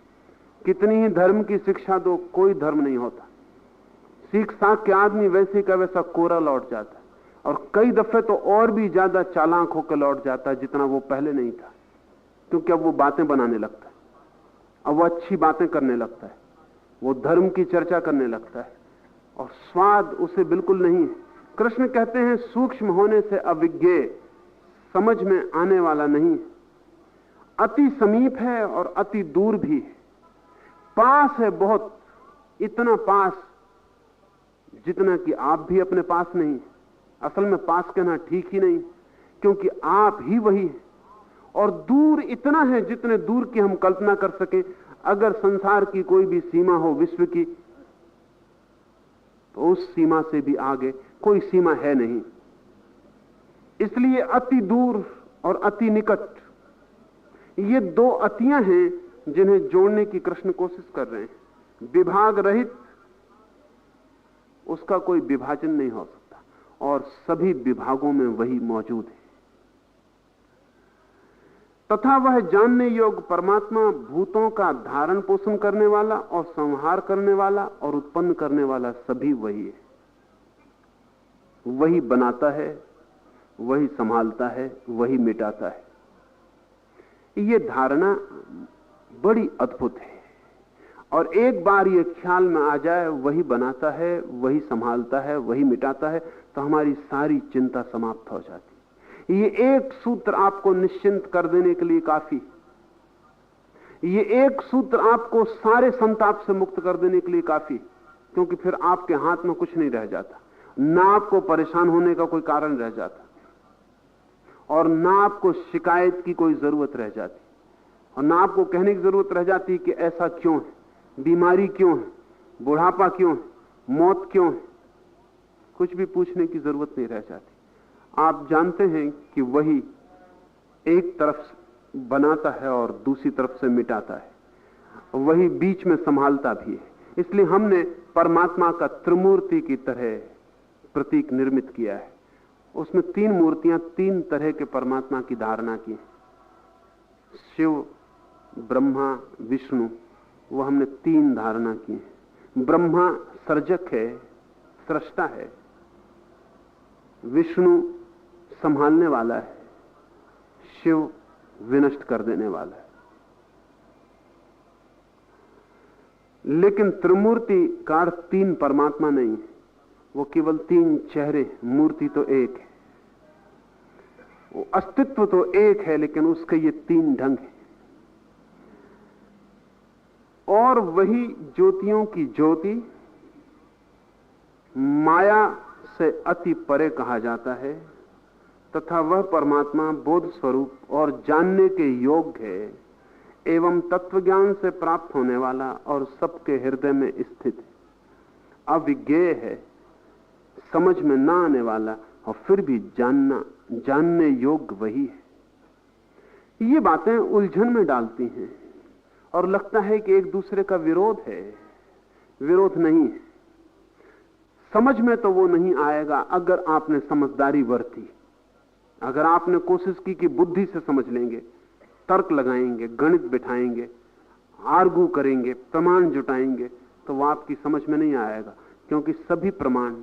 कितनी ही धर्म की शिक्षा दो, कोई धर्म नहीं होता। सीख साख के आदमी वैसे का वैसा कोरा लौट जाता है, और कई दफे तो और भी ज्यादा चालाक होकर लौट जाता है जितना वो पहले नहीं था। क्योंकि अब वो बातें बनाने लगता है, अब वो अच्छी बातें करने लगता है, वो धर्म की चर्चा करने लगता है, और स्वाद उसे बिल्कुल नहीं है। कृष्ण कहते हैं सूक्ष्म होने से अविज्ञेय, समझ में आने वाला नहीं, अति समीप है और अति दूर भी है, पास है बहुत, इतना पास जितना कि आप भी अपने पास नहीं। असल में पास कहना ठीक ही नहीं, क्योंकि आप ही वही है, और दूर इतना है जितने दूर की हम कल्पना कर सके। अगर संसार की कोई भी सीमा हो विश्व की, तो उस सीमा से भी आगे कोई सीमा है नहीं। इसलिए अति दूर और अति निकट, ये दो अतियां हैं जिन्हें जोड़ने की कृष्ण कोशिश कर रहे हैं। विभाग रहित उसका कोई विभाजन नहीं हो सकता, और सभी विभागों में वही मौजूद है। तथा वह जानने योग्य परमात्मा भूतों का धारण पोषण करने वाला और संहार करने वाला और उत्पन्न करने वाला सभी वही है। वही बनाता है, वही संभालता है, वही मिटाता है। ये धारणा बड़ी अद्भुत है, और एक बार ये ख्याल में आ जाए वही बनाता है, वही संभालता है, वही मिटाता है, तो हमारी सारी चिंता समाप्त हो जाती। ये एक सूत्र आपको निश्चिंत कर देने के लिए काफी, ये एक सूत्र आपको सारे संताप से मुक्त कर देने के लिए काफी, क्योंकि फिर आपके हाथ में कुछ नहीं रह जाता। ना आपको परेशान होने का कोई कारण रह जाता, और ना आपको शिकायत की कोई जरूरत रह जाती, और ना आपको कहने की जरूरत रह जाती कि ऐसा क्यों है, बीमारी क्यों है, बुढ़ापा क्यों है, मौत क्यों है। कुछ भी पूछने की जरूरत नहीं रह जाती। आप जानते हैं कि वही एक तरफ बनाता है और दूसरी तरफ से मिटाता है, वही बीच में संभालता भी है। इसलिए हमने परमात्मा का त्रिमूर्ति की तरह प्रतीक निर्मित किया है। उसमें तीन मूर्तियां, तीन तरह के परमात्मा की धारणा की, शिव, ब्रह्मा, विष्णु, वो हमने तीन धारणा की है। ब्रह्मा सर्जक है, सृष्टा है, विष्णु संभालने वाला है, शिव विनष्ट कर देने वाला है। लेकिन त्रिमूर्ति का अर्थ तीन परमात्मा नहीं है, वो केवल तीन चेहरे, मूर्ति तो एक है, वो अस्तित्व तो एक है, लेकिन उसके ये तीन ढंग हैं। और वही ज्योतियों की ज्योति माया से अति परे कहा जाता है, तथा वह परमात्मा बोध स्वरूप और जानने के योग्य है एवं तत्वज्ञान से प्राप्त होने वाला और सबके हृदय में स्थित है, अविज्ञेय है, समझ में ना आने वाला, और फिर भी जानने योग्य वही है। ये बातें उलझन में डालती हैं और लगता है कि एक दूसरे का विरोध है। विरोध नहीं है। समझ में तो वो नहीं आएगा अगर आपने समझदारी बरती, अगर आपने कोशिश की कि बुद्धि से समझ लेंगे, तर्क लगाएंगे, गणित बिठाएंगे, आर्गू करेंगे, प्रमाण जुटाएंगे, तो वो आपकी समझ में नहीं आएगा, क्योंकि सभी प्रमाण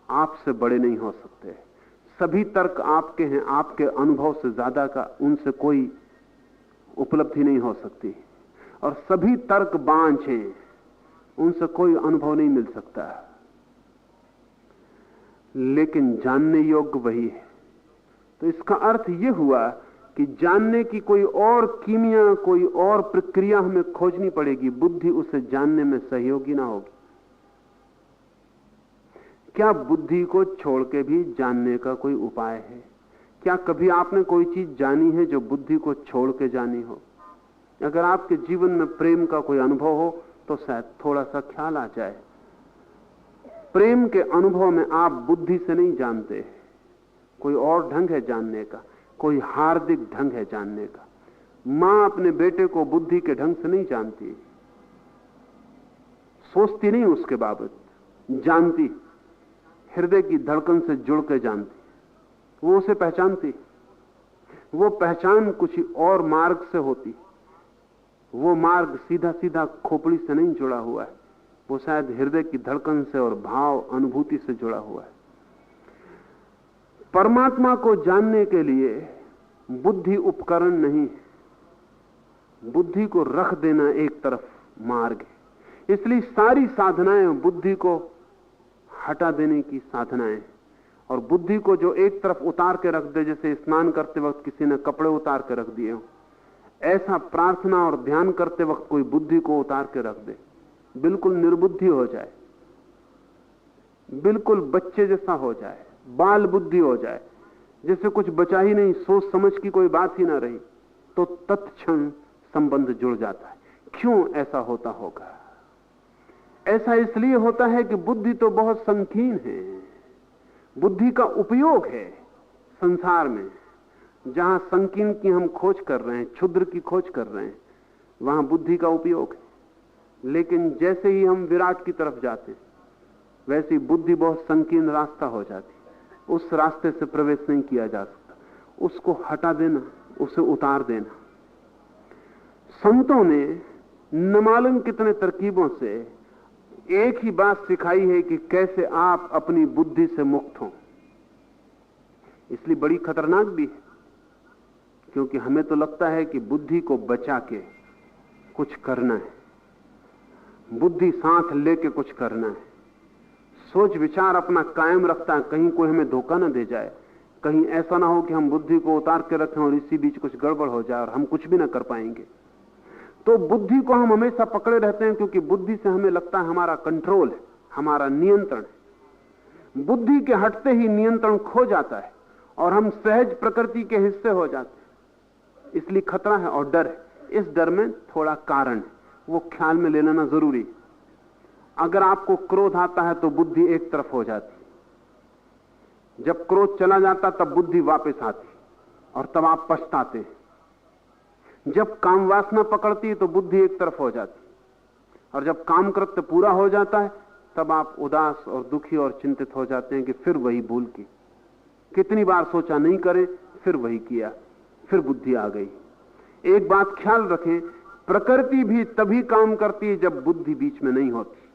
आपसे बड़े नहीं हो सकते। सभी तर्क आपके हैं, आपके अनुभव से ज्यादा का उनसे कोई उपलब्धि नहीं हो सकती, और सभी तर्क बांझ हैं, उनसे कोई अनुभव नहीं मिल सकता। लेकिन जानने योग्य वही है। तो इसका अर्थ यह हुआ कि जानने की कोई और कीमिया, कोई और प्रक्रिया हमें खोजनी पड़ेगी, बुद्धि उसे जानने में सहयोगी ना होगी। क्या बुद्धि को छोड़ के भी जानने का कोई उपाय है? क्या कभी आपने कोई चीज जानी है जो बुद्धि को छोड़ के जानी हो? अगर आपके जीवन में प्रेम का कोई अनुभव हो तो शायद थोड़ा सा ख्याल आ जाए। प्रेम के अनुभव में आप बुद्धि से नहीं जानते, कोई और ढंग है जानने का, कोई हार्दिक ढंग है जानने का। मां अपने बेटे को बुद्धि के ढंग से नहीं जानती, सोचती नहीं उसके बाबत, जानती, हृदय की धड़कन से जुड़ के जानती, वो उसे पहचानती। वो पहचान कुछ और मार्ग से होती, वो मार्ग सीधा सीधा खोपड़ी से नहीं जुड़ा हुआ है, वो शायद हृदय की धड़कन से और भाव अनुभूति से जुड़ा हुआ है। परमात्मा को जानने के लिए बुद्धि उपकरण नहीं है, बुद्धि को रख देना एक तरफ मार्ग है। इसलिए सारी साधनाएं बुद्धि को हटा देने की साधनाएं, और बुद्धि को जो एक तरफ उतार के रख दे, जैसे स्नान करते वक्त किसी ने कपड़े उतार के रख दिए हो, ऐसा प्रार्थना और ध्यान करते वक्त कोई बुद्धि को उतार के रख दे, बिल्कुल निर्बुद्धि हो जाए, बिल्कुल बच्चे जैसा हो जाए, बाल बुद्धि हो जाए, जैसे कुछ बचा ही नहीं, सोच समझ की कोई बात ही ना रही, तो तत्क्षण संबंध जुड़ जाता है। क्यों ऐसा होता होगा? ऐसा इसलिए होता है कि बुद्धि तो बहुत संकीर्ण है। बुद्धि का उपयोग है संसार में, जहां संकीर्ण की हम खोज कर रहे हैं, क्षुद्र की खोज कर रहे हैं, वहां बुद्धि का उपयोग है। लेकिन जैसे ही हम विराट की तरफ जाते, वैसी बुद्धि बहुत संकीर्ण रास्ता हो जाती, उस रास्ते से प्रवेश नहीं किया जा सकता। उसको हटा देना, उसे उतार देना। संतों ने न मालूम कितने तरकीबों से एक ही बात सिखाई है कि कैसे आप अपनी बुद्धि से मुक्त हो। इसलिए बड़ी खतरनाक भी है, क्योंकि हमें तो लगता है कि बुद्धि को बचा के कुछ करना है, बुद्धि साथ लेके कुछ करना है, सोच विचार अपना कायम रखता है, कहीं कोई हमें धोखा ना दे जाए, कहीं ऐसा ना हो कि हम बुद्धि को उतार के रखें और इसी बीच कुछ गड़बड़ हो जाए और हम कुछ भी ना कर पाएंगे। तो बुद्धि को हम हमेशा पकड़े रहते हैं, क्योंकि बुद्धि से हमें लगता है हमारा कंट्रोल है, हमारा नियंत्रण है। बुद्धि के हटते ही नियंत्रण खो जाता है और हम सहज प्रकृति के हिस्से हो जाते हैं। इसलिए खतरा है और डर है। इस डर में थोड़ा कारण है, वो ख्याल में ले लेना जरूरी है। अगर आपको क्रोध आता है तो बुद्धि एक तरफ हो जाती, जब क्रोध चला जाता तब बुद्धि वापस आती और तब आप पछताते हैं। जब काम वासना पकड़ती है तो बुद्धि एक तरफ हो जाती, और जब काम कृत्य पूरा हो जाता है तब आप उदास और दुखी और चिंतित हो जाते हैं कि फिर वही भूल की, कितनी बार सोचा नहीं करें, फिर वही किया, फिर बुद्धि आ गई। एक बात ख्याल रखें, प्रकृति भी तभी काम करती है जब बुद्धि बीच में नहीं होती।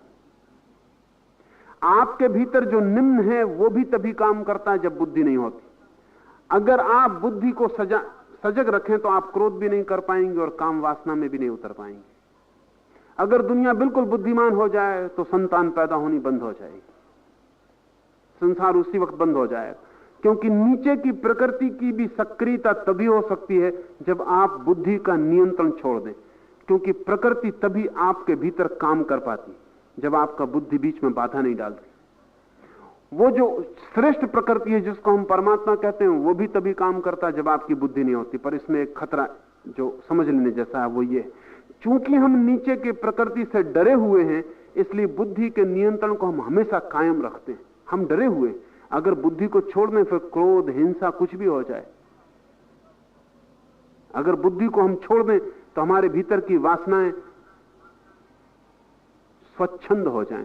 आपके भीतर जो निम्न है वो भी तभी काम करता है जब बुद्धि नहीं होती। अगर आप बुद्धि को सजग रखें तो आप क्रोध भी नहीं कर पाएंगे और काम वासना में भी नहीं उतर पाएंगे। अगर दुनिया बिल्कुल बुद्धिमान हो जाए तो संतान पैदा होनी बंद हो जाएगी, संसार उसी वक्त बंद हो जाएगा। क्योंकि नीचे की प्रकृति की भी सक्रियता तभी हो सकती है जब आप बुद्धि का नियंत्रण छोड़ दें, क्योंकि प्रकृति तभी आपके भीतर काम कर पाती जब आपका बुद्धि बीच में बाधा नहीं डालती। वो जो श्रेष्ठ प्रकृति है जिसको हम परमात्मा कहते हैं, वो भी तभी काम करता है जब आपकी बुद्धि नहीं होती। पर इसमें एक खतरा जो समझ लेने जैसा है वो ये, चूंकि हम नीचे के प्रकृति से डरे हुए हैं, इसलिए बुद्धि के नियंत्रण को हम हमेशा कायम रखते हैं। हम डरे हुए, अगर बुद्धि को छोड़ दें फिर क्रोध, हिंसा, कुछ भी हो जाए। अगर बुद्धि को हम छोड़ दें तो हमारे भीतर की वासनाएं स्वच्छंद हो जाएं।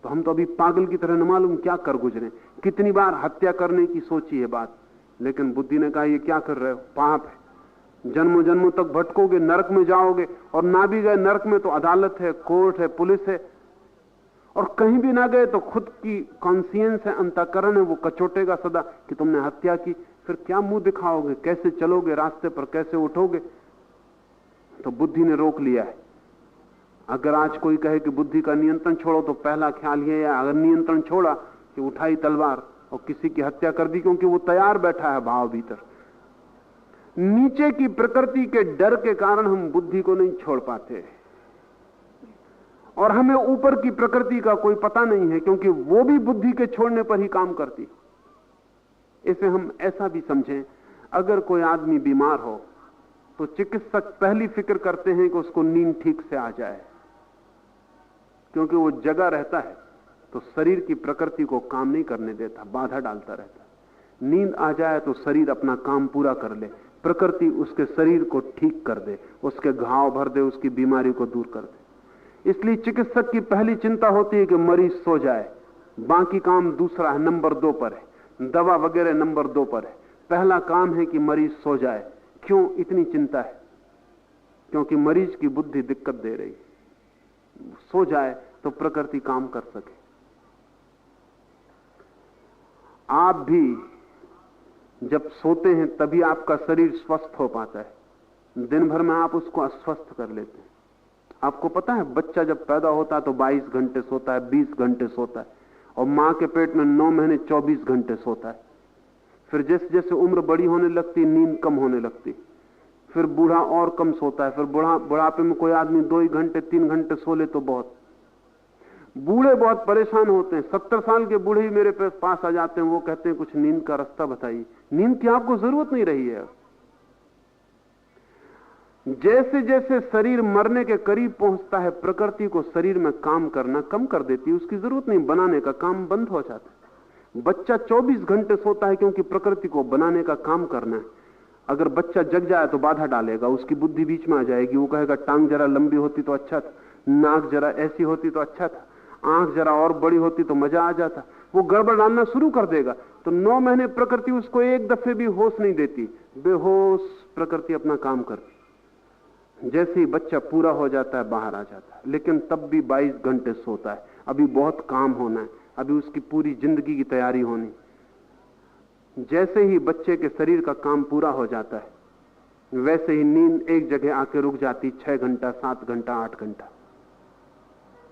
तो हम तो अभी पागल की तरह न मालूम क्या कर गुजरे। कितनी बार हत्या करने की सोची है बात, लेकिन बुद्धि ने कहा ये क्या कर रहे हो, पाप है, जन्मों जन्मों तक भटकोगे, नरक में जाओगे। और ना भी गए नरक में तो अदालत है, कोर्ट है, पुलिस है। और कहीं भी ना गए तो खुद की कॉन्सियंस है, अंतःकरण है, वो कचोटेगा सदा कि तुमने हत्या की। फिर क्या मुंह दिखाओगे, कैसे चलोगे रास्ते पर, कैसे उठोगे? तो बुद्धि ने रोक लिया है। अगर आज कोई कहे कि बुद्धि का नियंत्रण छोड़ो तो पहला ख्याल ये है, अगर नियंत्रण छोड़ा कि उठाई तलवार और किसी की हत्या कर दी, क्योंकि वो तैयार बैठा है भाव भीतर। नीचे की प्रकृति के डर के कारण हम बुद्धि को नहीं छोड़ पाते, और हमें ऊपर की प्रकृति का कोई पता नहीं है, क्योंकि वो भी बुद्धि के छोड़ने पर ही काम करती। इसे हम ऐसा भी समझें, अगर कोई आदमी बीमार हो तो चिकित्सक पहली फिक्र करते हैं कि उसको नींद ठीक से आ जाए, क्योंकि वो जगा रहता है तो शरीर की प्रकृति को काम नहीं करने देता, बाधा डालता रहता है। नींद आ जाए तो शरीर अपना काम पूरा कर ले, प्रकृति उसके शरीर को ठीक कर दे, उसके घाव भर दे, उसकी बीमारी को दूर कर दे। इसलिए चिकित्सक की पहली चिंता होती है कि मरीज सो जाए, बाकी काम दूसरा है, नंबर 2 पर है, दवा वगैरह नंबर 2 पर है। पहला काम है कि मरीज सो जाए। क्यों इतनी चिंता है? क्योंकि मरीज की बुद्धि दिक्कत दे रही, सो जाए तो प्रकृति काम कर सके। आप भी जब सोते हैं तभी आपका शरीर स्वस्थ हो पाता है, दिन भर में आप उसको अस्वस्थ कर लेते हैं। आपको पता है बच्चा जब पैदा होता है तो 22 घंटे सोता है, 20 घंटे सोता है, और मां के पेट में 9 महीने 24 घंटे सोता है। फिर जैसे जैसे उम्र बड़ी होने लगती, नींद कम होने लगती, फिर बूढ़ा और कम सोता है। फिर बुढ़ापे में कोई आदमी 2 ही घंटे 3 घंटे सो ले तो बहुत। बूढ़े बहुत परेशान होते हैं। 70 साल के बूढ़े ही मेरे पास आ जाते हैं, वो कहते हैं कुछ नींद का रास्ता बताइए। नींद की आपको जरूरत नहीं रही है। जैसे जैसे शरीर मरने के करीब पहुंचता है, प्रकृति को शरीर में काम करना कम कर देती है, उसकी जरूरत नहीं, बनाने का काम बंद हो जाता है। बच्चा 24 घंटे सोता है क्योंकि प्रकृति को बनाने का काम करना है। अगर बच्चा जग जाए तो बाधा डालेगा, उसकी बुद्धि बीच में आ जाएगी। वो कहेगा टांग जरा लंबी होती तो अच्छा था, नाक जरा ऐसी होती तो अच्छा था, आंख जरा और बड़ी होती तो मजा आ जाता। वो गड़बड़ डालना शुरू कर देगा। तो 9 महीने प्रकृति उसको एक दफे भी होश नहीं देती, बेहोश प्रकृति अपना काम करती। जैसे ही बच्चा पूरा हो जाता है बाहर आ जाता है, लेकिन तब भी 22 घंटे सोता है। अभी बहुत काम होना है, अभी उसकी पूरी जिंदगी की तैयारी होनी। जैसे ही बच्चे के शरीर का काम पूरा हो जाता है, वैसे ही नींद एक जगह आके रुक जाती। 6 घंटा, 7 घंटा, 8 घंटा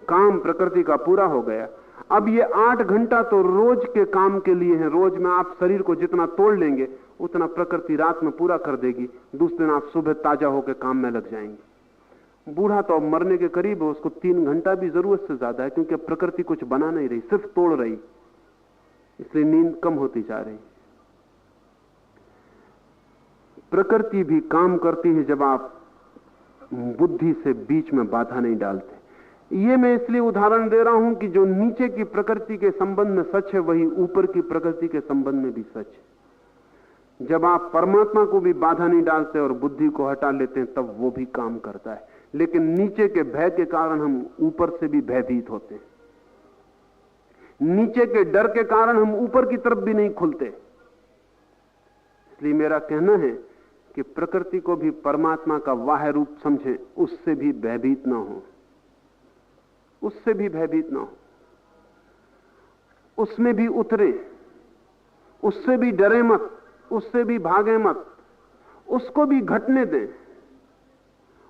काम प्रकृति का पूरा हो गया। अब ये 8 घंटा तो रोज के काम के लिए है। रोज में आप शरीर को जितना तोड़ लेंगे उतना प्रकृति रात में पूरा कर देगी। दूसरे दिन आप सुबह ताजा होकर काम में लग जाएंगे। बूढ़ा तो अब मरने के करीब है, उसको 3 घंटा भी जरूरत से ज्यादा है, क्योंकि प्रकृति कुछ बना नहीं रही, सिर्फ तोड़ रही, इसलिए नींद कम होती जा रही। प्रकृति भी काम करती है जब आप बुद्धि से बीच में बाधा नहीं डालते। ये मैं इसलिए उदाहरण दे रहा हूं कि जो नीचे की प्रकृति के संबंध में सच है, वही ऊपर की प्रकृति के संबंध में भी सच है। जब आप परमात्मा को भी बाधा नहीं डालते और बुद्धि को हटा लेते हैं, तब वो भी काम करता है। लेकिन नीचे के भय के कारण हम ऊपर से भी भयभीत होते हैं। नीचे के डर के कारण हम ऊपर की तरफ भी नहीं खुलते। इसलिए मेरा कहना है कि प्रकृति को भी परमात्मा का बाह्य रूप समझें, उससे भी भयभीत ना हो, उससे भी भयभीत ना हो। उसमें भी उतरे, उससे भी डरे मत, उससे भी भागे मत, उसको भी घटने दें,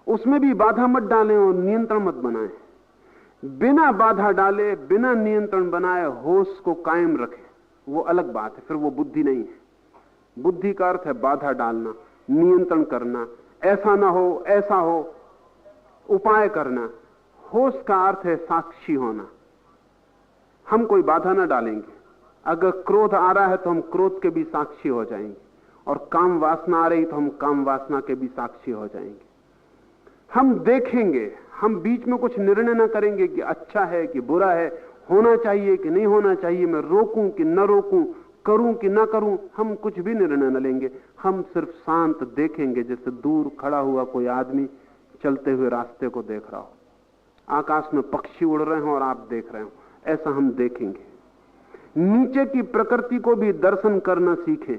उसमें भी बाधा मत डालें और नियंत्रण मत बनाएं। बिना बाधा डाले, बिना नियंत्रण बनाए होश को कायम रखें, वो अलग बात है, फिर वो बुद्धि नहीं है। बुद्धि का अर्थ है बाधा डालना, नियंत्रण करना, ऐसा ना हो, ऐसा हो, उपाय करना। होश का अर्थ है साक्षी होना। हम कोई बाधा ना डालेंगे। अगर क्रोध आ रहा है तो हम क्रोध के भी साक्षी हो जाएंगे, और काम वासना आ रही तो हम काम वासना के भी साक्षी हो जाएंगे। हम देखेंगे, हम बीच में कुछ निर्णय ना करेंगे कि अच्छा है कि बुरा है, होना चाहिए कि नहीं होना चाहिए, मैं रोकूं कि न रोकूं, करूं कि ना करूं। हम कुछ भी निर्णय न लेंगे। हम सिर्फ शांत देखेंगे, जैसे दूर खड़ा हुआ कोई आदमी चलते हुए रास्ते को देख रहा हो, आकाश में पक्षी उड़ रहे हो और आप देख रहे हो, ऐसा हम देखेंगे। नीचे की प्रकृति को भी दर्शन करना सीखें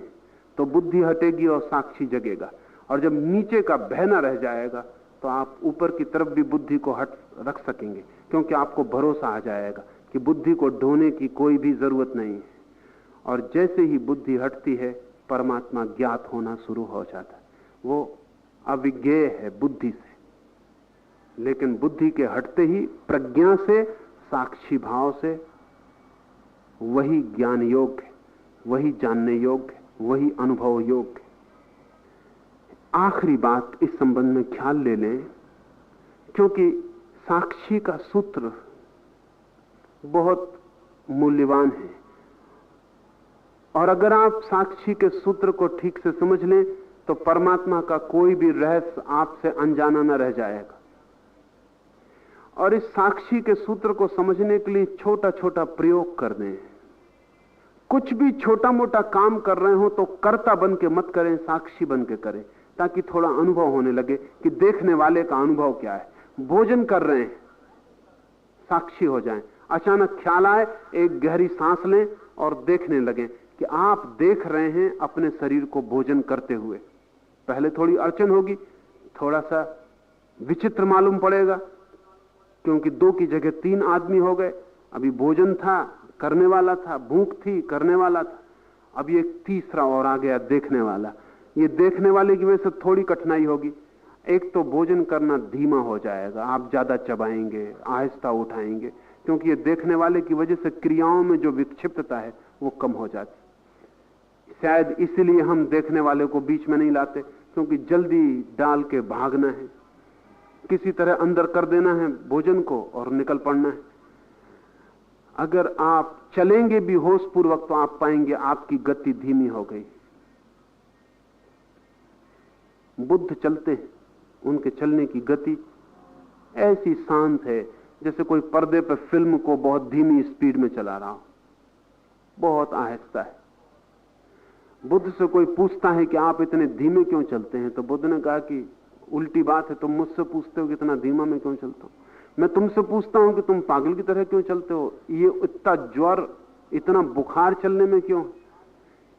तो बुद्धि हटेगी और साक्षी जगेगा। और जब नीचे का भय न रह जाएगा तो आप ऊपर की तरफ भी बुद्धि को रख सकेंगे, क्योंकि आपको भरोसा आ जाएगा कि बुद्धि को ढोने की कोई भी जरूरत नहीं है। और जैसे ही बुद्धि हटती है, परमात्मा ज्ञात होना शुरू हो जाता है। वो अविज्ञेय है बुद्धि से, लेकिन बुद्धि के हटते ही प्रज्ञा से, साक्षी भाव से, वही ज्ञान योग्य है, वही जानने योग्य है, वही अनुभव योग्य है। आखिरी बात इस संबंध में ख्याल ले लें, क्योंकि साक्षी का सूत्र बहुत मूल्यवान है, और अगर आप साक्षी के सूत्र को ठीक से समझ लें तो परमात्मा का कोई भी रहस्य आपसे अनजाना न रह जाएगा। और इस साक्षी के सूत्र को समझने के लिए छोटा छोटा प्रयोग कर दें। कुछ भी छोटा मोटा काम कर रहे हो तो कर्ता बन के मत करें, साक्षी बन के करें, ताकि थोड़ा अनुभव होने लगे कि देखने वाले का अनुभव क्या है। भोजन कर रहे हैं, साक्षी हो जाएं। अचानक ख्याल आए, एक गहरी सांस लें और देखने लगे कि आप देख रहे हैं अपने शरीर को भोजन करते हुए। पहले थोड़ी अड़चन होगी, थोड़ा सा विचित्र मालूम पड़ेगा, क्योंकि 2 की जगह 3 आदमी हो गए। अभी भोजन था, करने वाला था, भूख थी, करने वाला था, अब ये तीसरा और आ गया, देखने वाला। ये देखने वाले की वजह से थोड़ी कठिनाई होगी। एक तो भोजन करना धीमा हो जाएगा, आप ज्यादा चबाएंगे, आहिस्ता उठाएंगे, क्योंकि ये देखने वाले की वजह से क्रियाओं में जो विक्षिप्तता है वो कम हो जाती। शायद इसलिए हम देखने वाले को बीच में नहीं लाते, क्योंकि जल्दी डाल के भागना है, किसी तरह अंदर कर देना है भोजन को और निकल पड़ना है। अगर आप चलेंगे भी होश पूर्वक तो आप पाएंगे आपकी गति धीमी हो गई। बुद्ध चलते हैं, उनके चलने की गति ऐसी शांत है जैसे कोई पर्दे पर फिल्म को बहुत धीमी स्पीड में चला रहा हो, बहुत आहिस्ता है। बुद्ध से कोई पूछता है कि आप इतने धीमे क्यों चलते हैं, तो बुद्ध ने कहा कि उल्टी बात है, तुम मुझसे पूछते हो कि इतना धीमा मैं क्यों चलता हूं, मैं तुमसे पूछता हूं कि तुम पागल की तरह क्यों चलते हो। ये इतना ज्वर, इतना बुखार चलने में क्यों,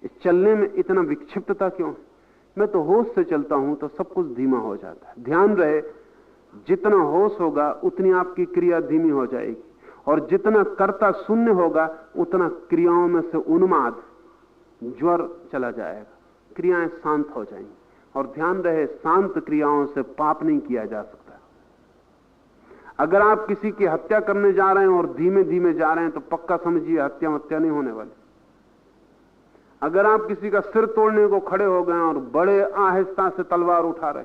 इस चलने में इतना विक्षिप्तता क्यों। मैं तो होश से चलता हूं तो सब कुछ धीमा हो जाता है। ध्यान रहे, जितना होश होगा उतनी आपकी क्रिया धीमी हो जाएगी, और जितना कर्ता शून्य होगा उतना क्रियाओं में से उन्माद, ज्वर चला जाएगा, क्रियाएं शांत हो जाएंगी। और ध्यान रहे, शांत क्रियाओं से पाप नहीं किया जा सकता। अगर आप किसी की हत्या करने जा रहे हैं और धीमे धीमे जा रहे हैं तो पक्का समझिए हत्या नहीं होने वाली। अगर आप किसी का सिर तोड़ने को खड़े हो गए और बड़े आहिस्ता से तलवार उठा रहे,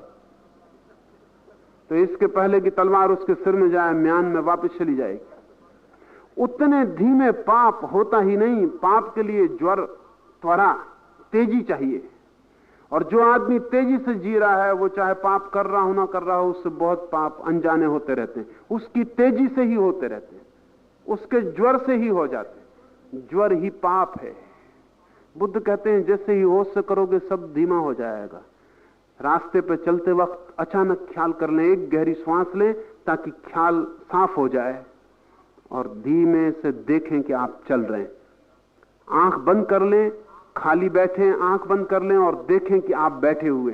तो इसके पहले कि तलवार उसके सिर में जाए, म्यान में वापस चली जाएगी। उतने धीमे पाप होता ही नहीं। पाप के लिए ज्वर, त्वरा, तेजी चाहिए। और जो आदमी तेजी से जी रहा है, वो चाहे पाप कर रहा हो ना कर रहा हो, उससे बहुत पाप अनजाने होते रहते हैं। उसकी तेजी से ही होते रहते हैं, उसके ज्वर से ही हो जाते हैं। ज्वर ही पाप है। बुद्ध कहते हैं जैसे ही होश से करोगे सब धीमा हो जाएगा। रास्ते पे चलते वक्त अचानक ख्याल कर लें, एक गहरी सांस लें ताकि ख्याल साफ हो जाए, और धीमे से देखें कि आप चल रहे हैं। आंख बंद कर लें, खाली बैठे, आंख बंद कर लें और देखें कि आप बैठे हुए।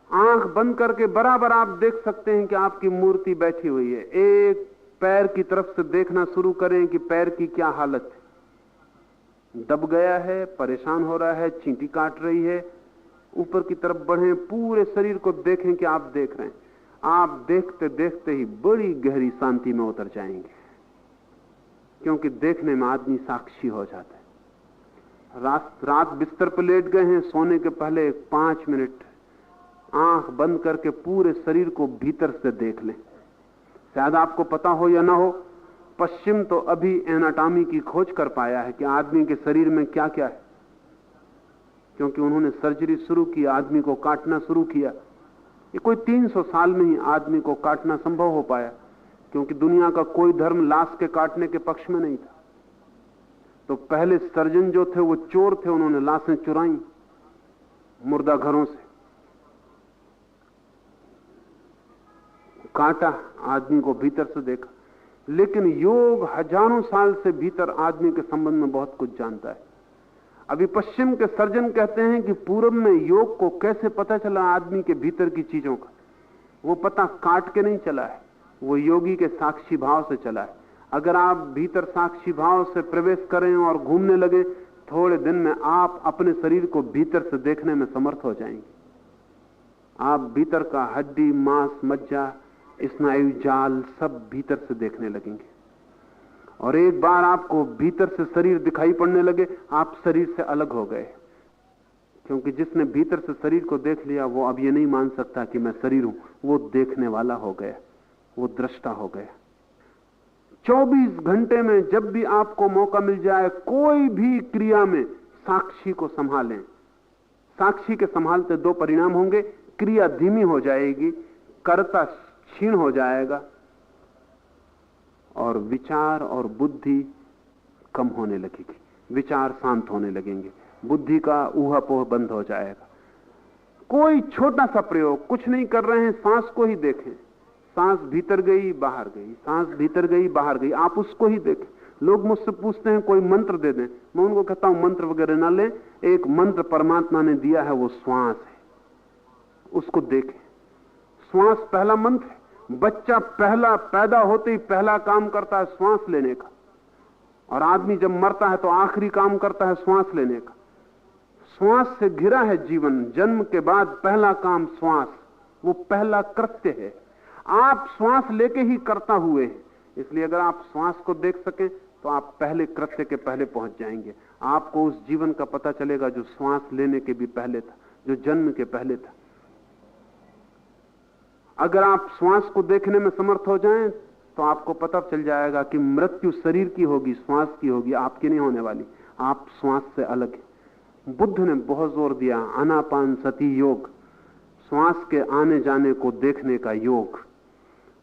आंख बंद करके बराबर आप देख सकते हैं कि आपकी मूर्ति बैठी हुई है। एक पैर की तरफ से देखना शुरू करें कि पैर की क्या हालत है, दब गया है, परेशान हो रहा है, चींटी काट रही है। ऊपर की तरफ बढ़ें, पूरे शरीर को देखें कि आप देख रहे हैं। आप देखते देखते ही बड़ी गहरी शांति में उतर जाएंगे, क्योंकि देखने में आदमी साक्षी हो जाता है। रात बिस्तर पर लेट गए हैं, सोने के पहले 5 मिनट आंख बंद करके पूरे शरीर को भीतर से देख लें। शायद आपको पता हो या ना हो, पश्चिम तो अभी एनाटॉमी की खोज कर पाया है कि आदमी के शरीर में क्या क्या है, क्योंकि उन्होंने सर्जरी शुरू की, आदमी को काटना शुरू किया। ये कोई 300 साल में ही आदमी को काटना संभव हो पाया, क्योंकि दुनिया का कोई धर्म लाश के काटने के पक्ष में नहीं था। तो पहले सर्जन जो थे वो चोर थे, उन्होंने लाशें चुराई मुर्दा घरों से, काटा, आदमी को भीतर से देखा। लेकिन योग हजारों साल से भीतर आदमी के संबंध में बहुत कुछ जानता है। अभी पश्चिम के सर्जन कहते हैं कि पूर्व में योग को कैसे पता चला आदमी के भीतर की चीजों का, वो पता काट के नहीं चला है, वो योगी के साक्षी भाव से चला है। अगर आप भीतर साक्षी भाव से प्रवेश करें और घूमने लगे, थोड़े दिन में आप अपने शरीर को भीतर से देखने में समर्थ हो जाएंगे। आप भीतर का हड्डी, मांस, मज्जा, स्नायु जाल सब भीतर से देखने लगेंगे। और एक बार आपको भीतर से शरीर दिखाई पड़ने लगे, आप शरीर से अलग हो गए, क्योंकि जिसने भीतर से शरीर को देख लिया वो अब ये नहीं मान सकता कि मैं शरीर हूं, वो देखने वाला हो गया, वो दृष्टा हो गया। 24 घंटे में जब भी आपको मौका मिल जाए, कोई भी क्रिया में साक्षी को संभालें। साक्षी के संभालते 2 परिणाम होंगे, क्रिया धीमी हो जाएगी, कर्ता क्षीण हो जाएगा, और विचार और बुद्धि कम होने लगेगी, विचार शांत होने लगेंगे, बुद्धि का ऊहापोह बंद हो जाएगा। कोई छोटा सा प्रयोग, कुछ नहीं कर रहे हैं, सांस को ही देखें। सांस भीतर गई, बाहर गई, सांस भीतर गई, बाहर गई, आप उसको ही देखें। लोग मुझसे पूछते हैं कोई मंत्र दे दें, मैं उनको कहता हूं मंत्र वगैरह ना लें, एक मंत्र परमात्मा ने दिया है, वो श्वास है, उसको देखें। श्वास पहला मंत्र है। बच्चा पहला पैदा होते ही पहला काम करता है श्वास लेने का, और आदमी जब मरता है तो आखिरी काम करता है श्वास लेने का। श्वास से घिरा है जीवन। जन्म के बाद पहला काम श्वास, वो पहला कृत्य है। आप श्वास लेके ही करता हुए हैं, इसलिए अगर आप श्वास को देख सकें तो आप पहले कृत्य के पहले पहुंच जाएंगे। आपको उस जीवन का पता चलेगा जो श्वास लेने के भी पहले था, जो जन्म के पहले था। अगर आप श्वास को देखने में समर्थ हो जाएं तो आपको पता चल जाएगा कि मृत्यु शरीर की होगी, श्वास की होगी, आपकी नहीं होने वाली। आप श्वास से अलग हैं। बुद्ध ने बहुत जोर दिया आनापान सती योग, श्वास के आने जाने को देखने का योग।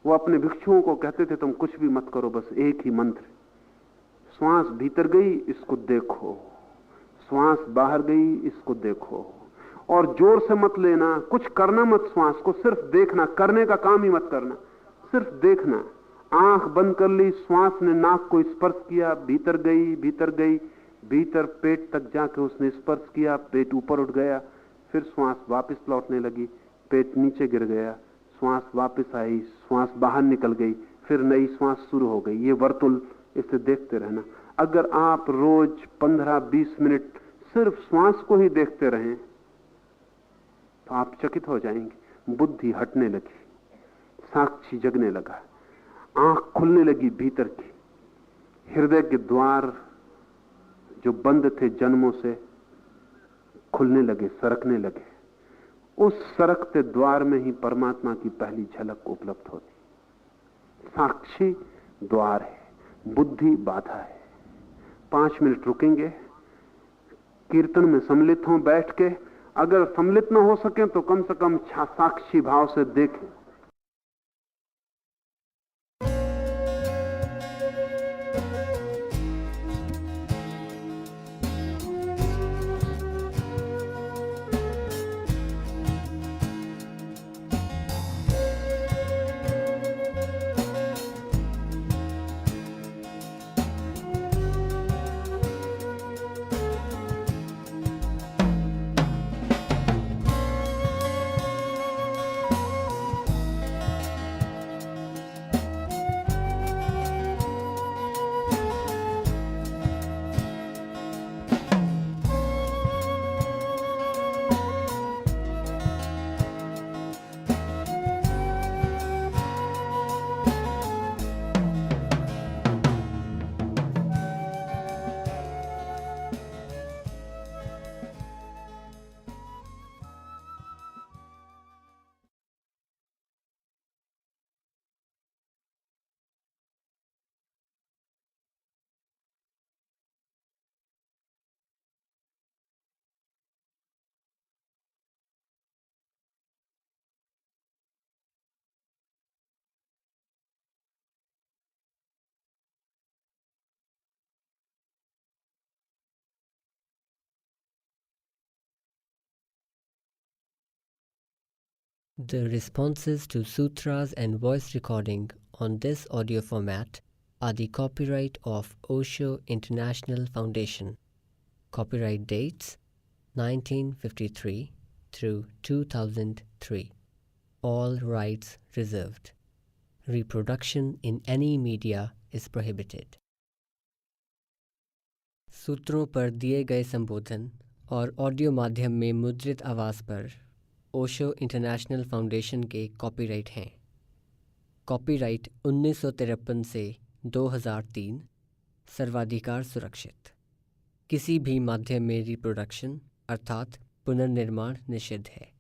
वो अपने भिक्षुओं को कहते थे तुम कुछ भी मत करो, बस एक ही मंत्र, श्वास भीतर गई इसको देखो, श्वास बाहर गई इसको देखो, और जोर से मत लेना, कुछ करना मत, श्वास को सिर्फ देखना, करने का काम ही मत करना, सिर्फ देखना। आंख बंद कर ली, श्वास ने नाक को स्पर्श किया, भीतर गई, भीतर गई, भीतर पेट तक जाके उसने स्पर्श किया, पेट ऊपर उठ गया, फिर श्वास वापस लौटने लगी, पेट नीचे गिर गया, श्वास वापस आई, श्वास बाहर निकल गई, फिर नई श्वास शुरू हो गई। ये वर्तुल, इसे देखते रहना। अगर आप रोज 15-20 मिनट सिर्फ श्वास को ही देखते रहें तो आप चकित हो जाएंगे। बुद्धि हटने लगी, साक्षी जगने लगा, आंख खुलने लगी भीतर की, हृदय के द्वार जो बंद थे जन्मों से खुलने लगे, सरकने लगे। उस सरकते द्वार में ही परमात्मा की पहली झलक उपलब्ध होती। साक्षी द्वार है, बुद्धि बाधा है। 5 मिनट रुकेंगे, कीर्तन में सम्मिलित हों बैठ के। अगर सम्मिलित न हो सके तो कम से कम साक्षी भाव से देखें। The responses to sutras and voice recording on this audio format are the copyright of Osho International Foundation. Copyright dates 1953 through 2003. All rights reserved. Reproduction in any media is prohibited. सूत्रों पर दिए गए संबोधन और ऑडियो माध्यम में मुद्रित आवाज़ पर ओशो इंटरनेशनल फाउंडेशन के कॉपीराइट हैं। कॉपीराइट 1953 से 2003, सर्वाधिकार सुरक्षित। किसी भी माध्यम में रिप्रोडक्शन अर्थात पुनर्निर्माण निषिद्ध है।